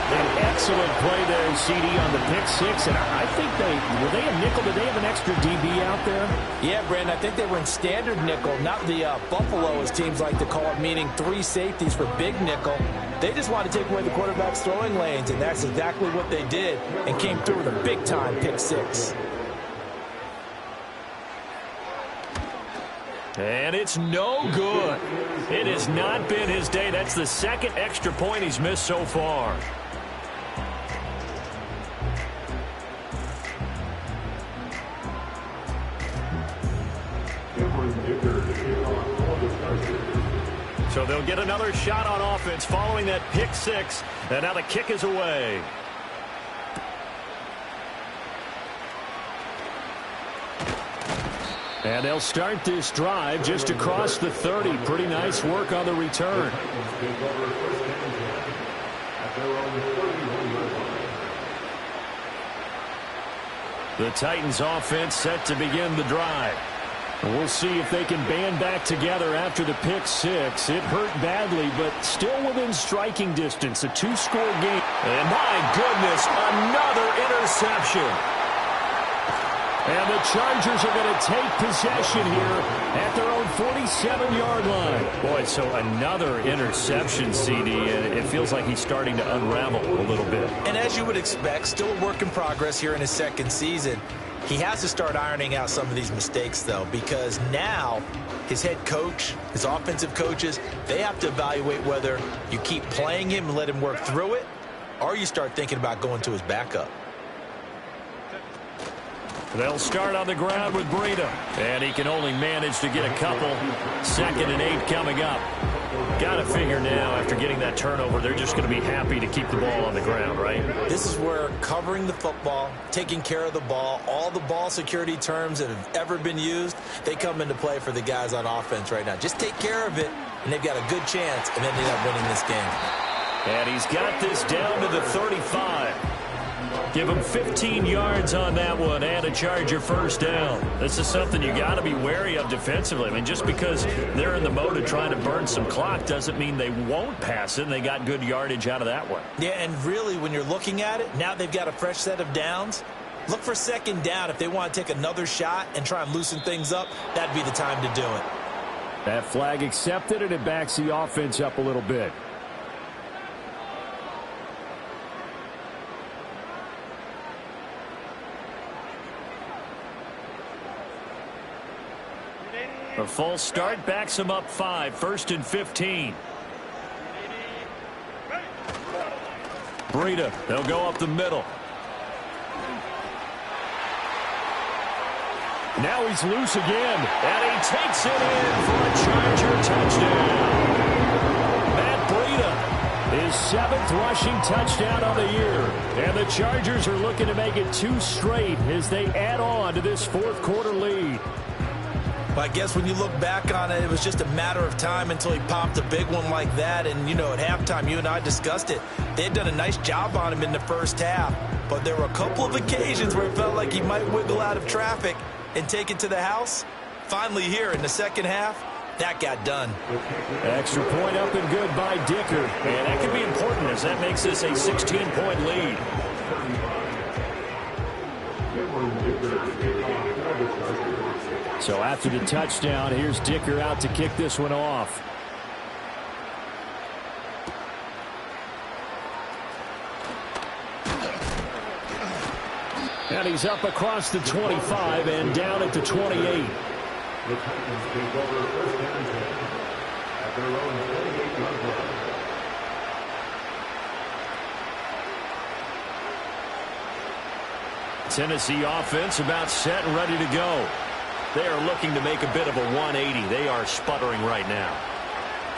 An excellent play there, CD, on the pick six. And I think were they a nickel? Did they have an extra DB out there? Yeah, Brandon, I think they were in standard nickel, not the Buffalo, as teams like to call it, meaning 3 safeties for big nickel. They just wanted to take away the quarterback's throwing lanes, and that's exactly what they did and came through with a big-time pick six. And it's no good. It has not been his day. That's the 2nd extra point he's missed so far. So they'll get another shot on offense following that pick six. And now the kick is away. And they'll start this drive just across the 30. Pretty nice work on the return. The Titans offense set to begin the drive. We'll see if they can band back together after the pick six. It hurt badly, but still within striking distance. A 2-score game. And my goodness, another interception. And the Chargers are going to take possession here at their own 47-yard line. Boy, so another interception, CD, and it feels like he's starting to unravel a little bit. And as you would expect, still a work in progress here in his 2nd season. He has to start ironing out some of these mistakes, though, because now his head coach, his offensive coaches, they have to evaluate whether you keep playing him and let him work through it, or you start thinking about going to his backup. They'll start on the ground with Breida. And he can only manage to get a couple. 2nd and 8 coming up. Got to figure now, after getting that turnover, they're just going to be happy to keep the ball on the ground, right? This is where covering the football, taking care of the ball, all the ball security terms that have ever been used, they come into play for the guys on offense right now. Just take care of it, and they've got a good chance, and then they end up winning this game. And he's got this down to the 35. Give them 15 yards on that one and a Charger first down. This is something you got to be wary of defensively. I mean, just because they're in the mode of trying to burn some clock doesn't mean they won't pass it, and they got good yardage out of that one. Yeah, and really, when you're looking at it, now they've got a fresh set of downs. Look for second down if they want to take another shot and try and loosen things up. That'd be the time to do it. That flag accepted, and it backs the offense up a little bit. A false start backs them up 5, 1st and 15. Breida, they'll go up the middle. Now he's loose again. And he takes it in for a Charger touchdown. Matt Breida, his 7th rushing touchdown on the year. And the Chargers are looking to make it 2 straight as they add on to this 4th quarter lead. Well, I guess when you look back on it, it was just a matter of time until he popped a big one like that. And, you know, at halftime, you and I discussed it. They had done a nice job on him in the first half. But there were a couple of occasions where it felt like he might wiggle out of traffic and take it to the house. Finally here in the second half, that got done. Extra point up and good by Dicker. And that could be important as that makes this a 16-point lead. So after the touchdown, here's Dicker out to kick this one off. And he's up across the 25 and down at the 28. The Titans take over 1st and 10 at their own 28-yard line. Tennessee offense about set and ready to go. They are looking to make a bit of a 180. They are sputtering right now.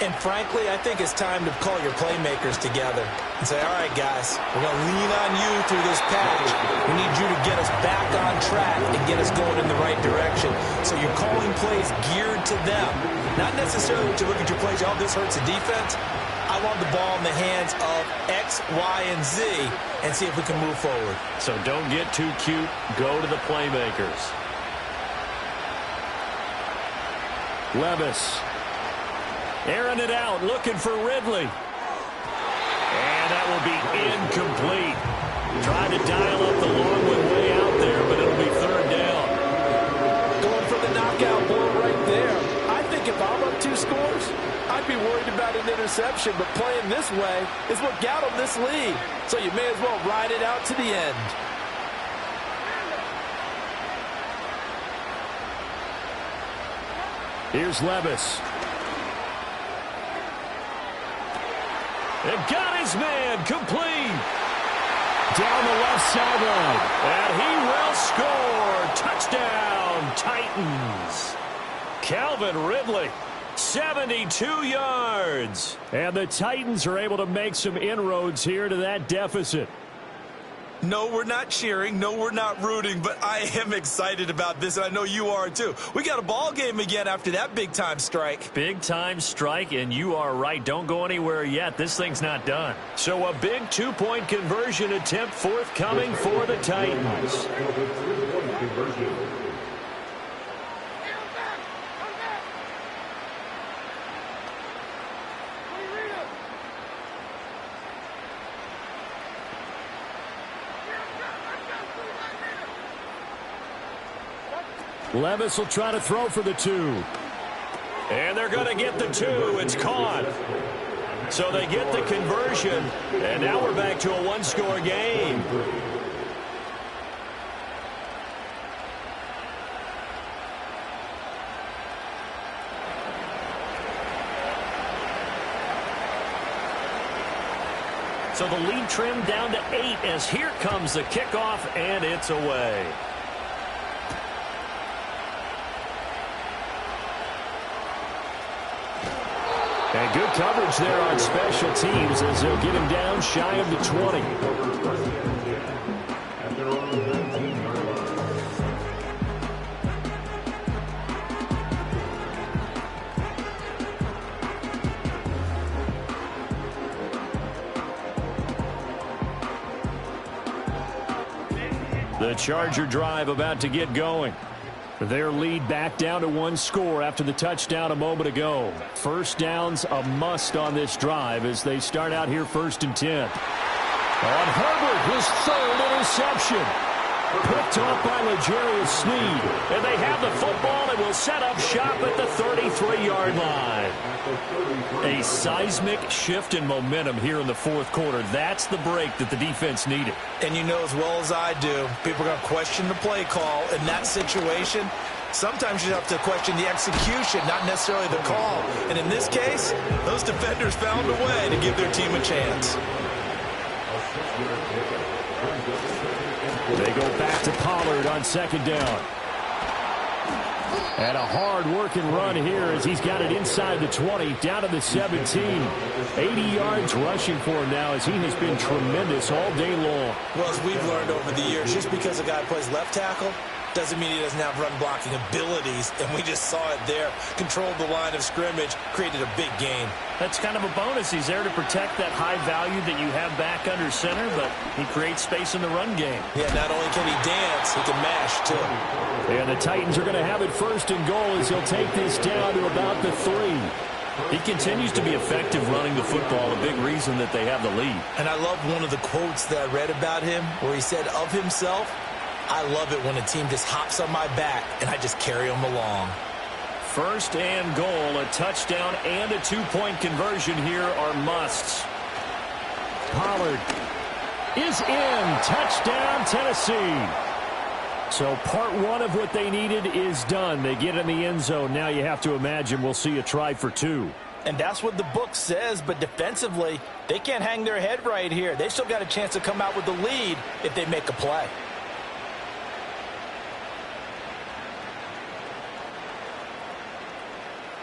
And frankly, I think it's time to call your playmakers together and say, all right, guys, we're going to lean on you through this patch. We need you to get us back on track and get us going in the right direction. So you're calling plays geared to them. Not necessarily when you look at your plays, oh, this hurts the defense. I want the ball in the hands of X, Y, and Z and see if we can move forward. So don't get too cute. Go to the playmakers. Levis. Airing it out, looking for Ridley. And that will be incomplete. Trying to dial up the long one way out there, but it'll be 3rd down. Going for the knockout blow right there. I think if I'm up 2 scores, I'd be worried about an interception, but playing this way is what got them this lead. So you may as well ride it out to the end. Here's Levis. They've got his man complete. Down the left sideline. And he will score. Touchdown, Titans. Calvin Ridley, 72 yards. And the Titans are able to make some inroads here to that deficit. No, we're not cheering. No, we're not rooting, but I am excited about this, and I know you are too. We got a ball game again after that big-time strike. Big-time strike, and you are right. Don't go anywhere yet. This thing's not done. So a big 2-point conversion attempt forthcoming for the Titans. Levis will try to throw for the 2. And they're going to get the 2. It's caught. So they get the conversion, and now we're back to a 1-score game. So the lead trimmed down to 8 as here comes the kickoff, and it's away. And good coverage there on special teams as they'll get him down shy of the 20. The Charger drive about to get going. Their lead back down to one score after the touchdown a moment ago. First down's a must on this drive as they start out here 1st and 10. On Herbert, his 3rd interception. Picked off by L'Jarius Sneed. And they have the football and will set up shop at the 33-yard line. A seismic shift in momentum here in the 4th quarter. That's the break that the defense needed. And you know as well as I do, people are going to question the play call in that situation. Sometimes you have to question the execution, not necessarily the call. And in this case, those defenders found a way to give their team a chance. They go back to Pollard on 2nd down. And a hard-working run here as he's got it inside the 20, down to the 17. 80 yards rushing for him now as he has been tremendous all day long. Well, as we've learned over the years, just because a guy plays left tackle doesn't mean he doesn't have run-blocking abilities, and we just saw it there. Controlled the line of scrimmage, created a big gain. That's kind of a bonus. He's there to protect that high value that you have back under center, but he creates space in the run game. Yeah, not only can he dance, he can mash, too. And the Titans are going to have it 1st and goal as he'll take this down to about the 3. He continues to be effective running the football, a big reason that they have the lead. And I love one of the quotes that I read about him where he said of himself, I love it when a team just hops on my back and I just carry them along. 1st and goal, a touchdown and a 2-point conversion here are musts. Pollard is in. Touchdown, Tennessee. So part 1 of what they needed is done. They get in the end zone. Now you have to imagine we'll see a try for 2. And that's what the book says, but defensively, they can't hang their head right here. They still got a chance to come out with the lead if they make a play.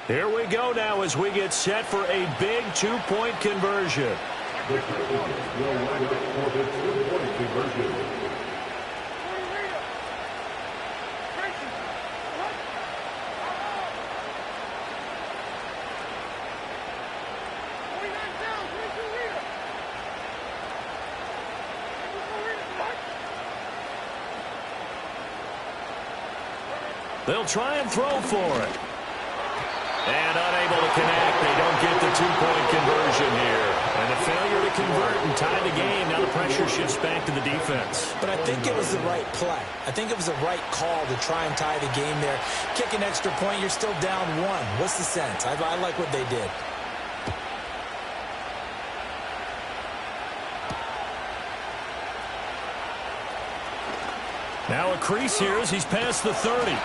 Here we go now as we get set for a big 2-point conversion. The Titans will line up for the 2-point conversion. They'll try and throw for it. And unable to connect. They don't get the 2-point conversion here. And the failure to convert and tie the game. Now the pressure shifts back to the defense. But I think it was the right play. I think it was the right call to try and tie the game there. Kick an extra point, you're still down 1. What's the sense? I like what they did. Now a crease here as he's past the 30.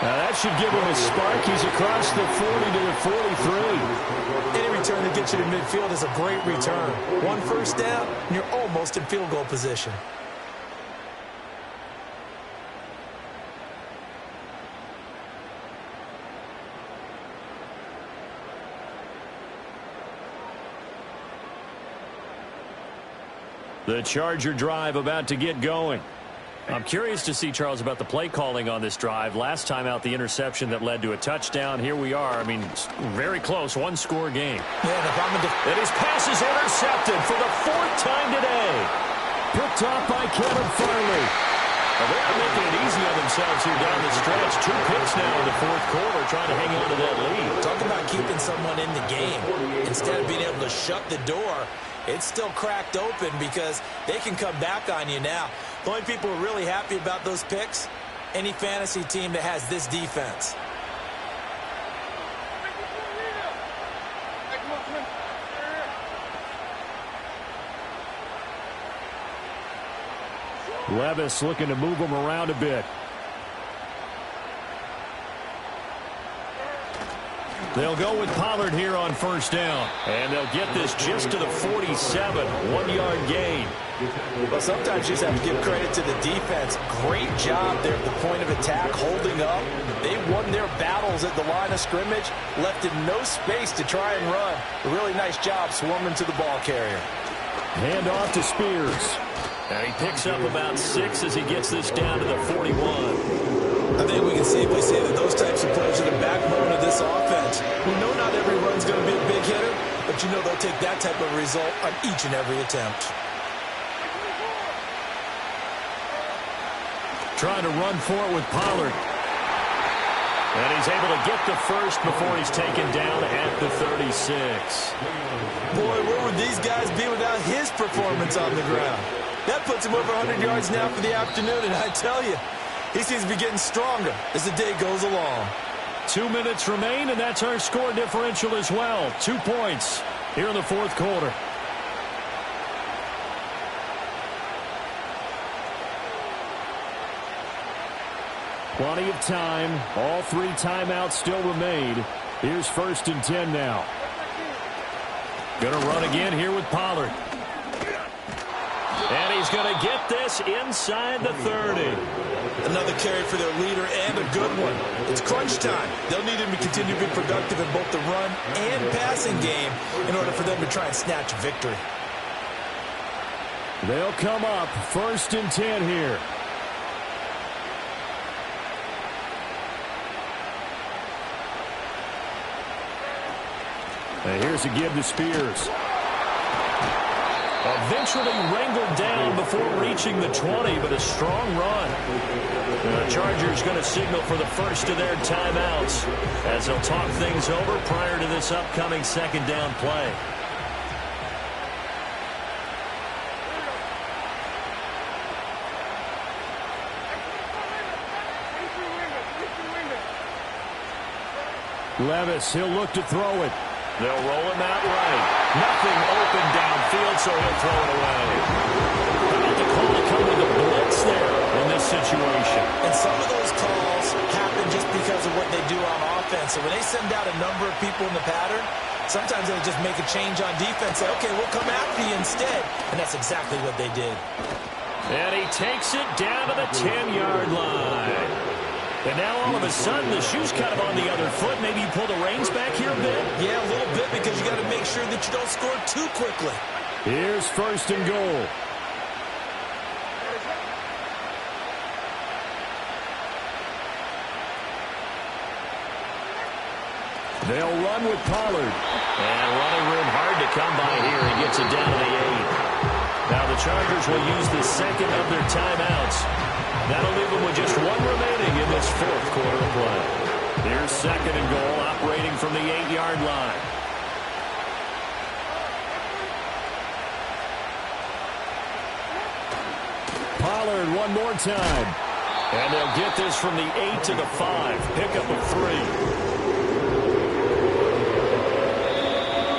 Now that should give him a spark. He's across the 40 to the 43. Any return that gets you to midfield is a great return. 1 first down, and you're almost in field goal position. The Charger drive about to get going. I'm curious to see, Charles, about the play calling on this drive. Last time out, the interception that led to a touchdown. Here we are. I mean, very close, 1-score game. Yeah, and his pass is intercepted for the 4th time today. Picked off by Kevin Farley. Well, they're making it easy on themselves here down the stretch. 2 picks now in the 4th quarter, trying to hang on to that lead. Talk about keeping someone in the game. Instead of being able to shut the door, it's still cracked open because they can come back on you now. The only people who are really happy about those picks, any fantasy team that has this defense. Levis looking to move him around a bit. They'll go with Pollard here on 1st down. And they'll get this just to the 47. 1-yard gain. Well, sometimes you just have to give credit to the defense. Great job there at the point of attack, holding up. They won their battles at the line of scrimmage, left in no space to try and run. A really nice job swarming to the ball carrier. Hand off to Spears. Now he picks up about 6 as he gets this down to the 41. I think we can safely say that those types of players are the backbone of this offense. We know not every run's going to be a big hitter, but you know they'll take that type of result on each and every attempt. trying to run for it with Pollard. And he's able to get the first before he's taken down at the 36. Boy, where would these guys be without his performance on the ground? That puts him over 100 yards now for the afternoon, and I tell you, he seems to be getting stronger as the day goes along. 2 minutes remain, and that's our score differential as well. 2 points here in the fourth quarter. Plenty of time. All 3 timeouts still remain. Here's 1st and 10 now. Going to run again here with Pollard. And he's going to get this inside the 30. Another carry for their leader and a good one. It's crunch time. They'll need him to continue to be productive in both the run and passing game in order for them to try and snatch victory. They'll come up 1st and 10 here. And here's a give to Spears. Eventually wrangled down before reaching the 20, but a strong run. The Chargers going to signal for the first of their timeouts as they'll talk things over prior to this upcoming 2nd down play. Levis, he'll look to throw it. They'll roll him out right. Nothing open downfield, so he'll throw it away. How about the call to come with a blitz there in this situation? And some of those calls happen just because of what they do on offense. So when they send out a number of people in the pattern, sometimes they'll just make a change on defense. Say, okay, we'll come after you instead. And that's exactly what they did. And he takes it down to the 10-yard line. And now all of a sudden the shoe's kind of on the other foot. Maybe you pull the reins back here a bit? Yeah, a little bit because you got to make sure that you don't score too quickly. Here's 1st and goal. They'll run with Pollard. And running room hard to come by here. He gets it down to the 8. Now the Chargers will use the 2nd of their timeouts. That'll leave them with just 1 remaining in this 4th quarter of play. Here's 2nd and goal, operating from the 8-yard line. Pollard one more time. And they'll get this from the 8 to the 5. Pickup of 3.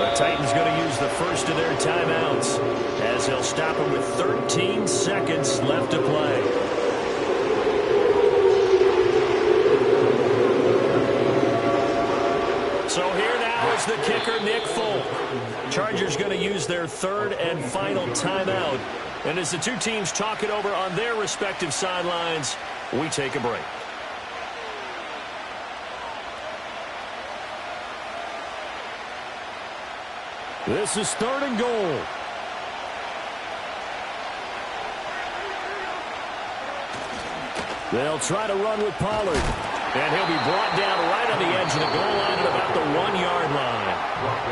The Titans going to use the first of their timeouts as they'll stop it with 13 seconds left to play. So here now is the kicker, Nick Folk. Chargers going to use their 3rd and final timeout. And as the two teams talk it over on their respective sidelines, we take a break. This is 3rd and goal. They'll try to run with Pollard. And he'll be brought down right on the edge of the goal line at about the 1-yard line.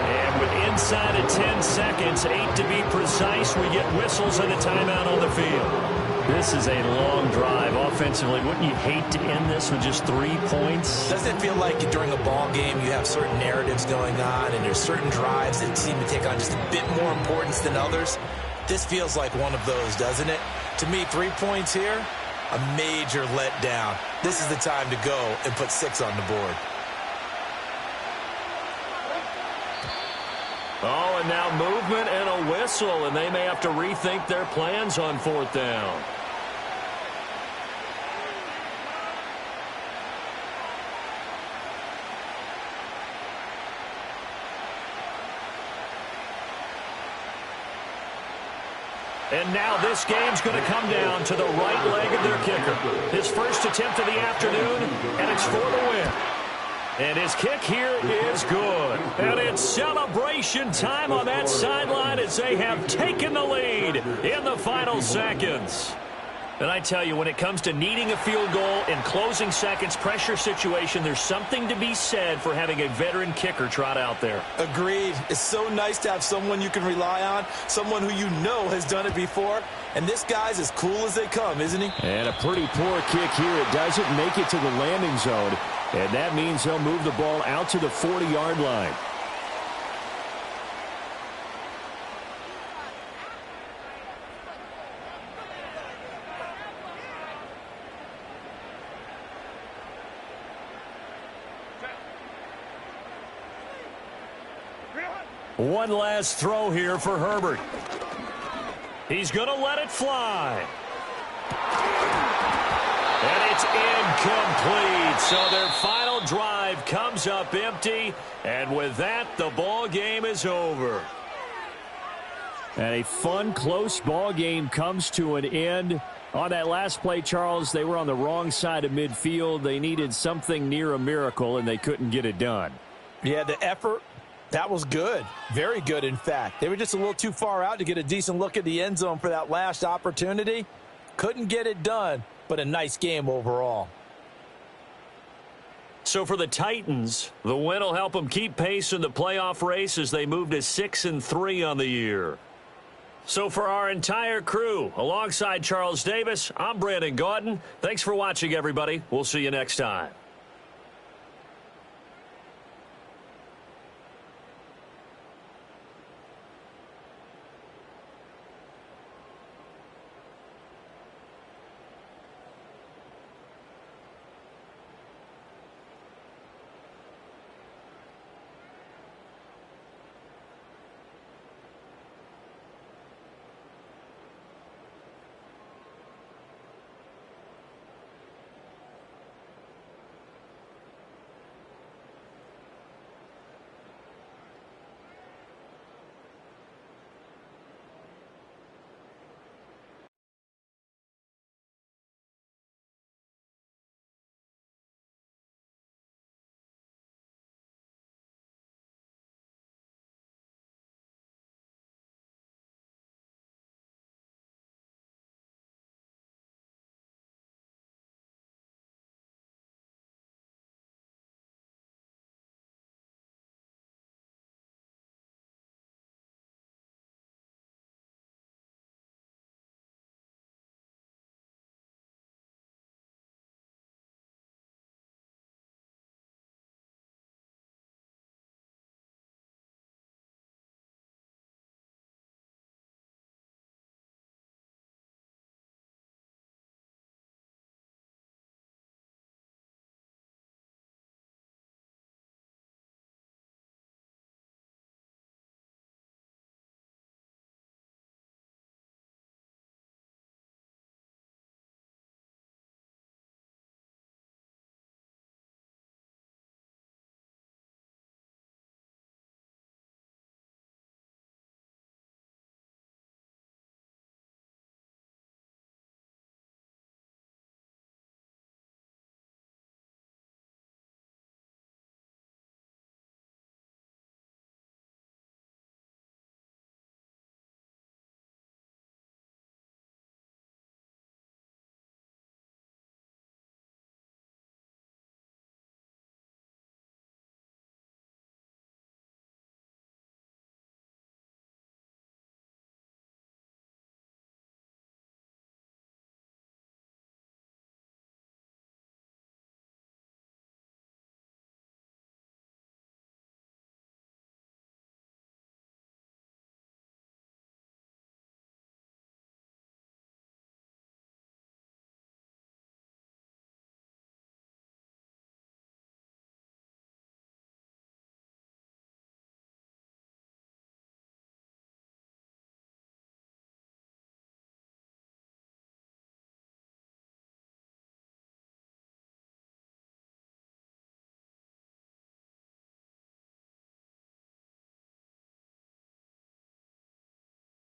And with inside of 10 seconds, 8 to be precise, we get whistles and a timeout on the field. This is a long drive offensively. Wouldn't you hate to end this with just 3 points? Doesn't it feel like during a ball game you have certain narratives going on and there's certain drives that seem to take on just a bit more importance than others? This feels like one of those, doesn't it? To me, 3 points here, a major letdown. This is the time to go and put 6 on the board. Oh, and now movement and a whistle, and they may have to rethink their plans on 4th down. And now this game's going to come down to the right leg of their kicker. His first attempt of the afternoon, and it's for the win. And his kick here is good. And it's celebration time on that sideline as they have taken the lead in the final seconds. And I tell you, when it comes to needing a field goal in closing seconds, pressure situation, there's something to be said for having a veteran kicker trot out there. Agreed. It's so nice to have someone you can rely on, someone who you know has done it before. And this guy's as cool as they come, isn't he? And a pretty poor kick here. It doesn't make it to the landing zone. And that means they'll move the ball out to the 40-yard line. One last throw here for Herbert. He's going to let it fly. And it's incomplete. So their final drive comes up empty. And with that, the ball game is over. And a fun, close ball game comes to an end. On that last play, Charles, they were on the wrong side of midfield. They needed something near a miracle, and they couldn't get it done. Yeah, the effort, that was good. Very good, in fact. They were just a little too far out to get a decent look at the end zone for that last opportunity. Couldn't get it done, but a nice game overall. So for the Titans, the win will help them keep pace in the playoff race as they move to 6-3 on the year. So for our entire crew, alongside Charles Davis, I'm Brandon Gaudin. Thanks for watching, everybody. We'll see you next time.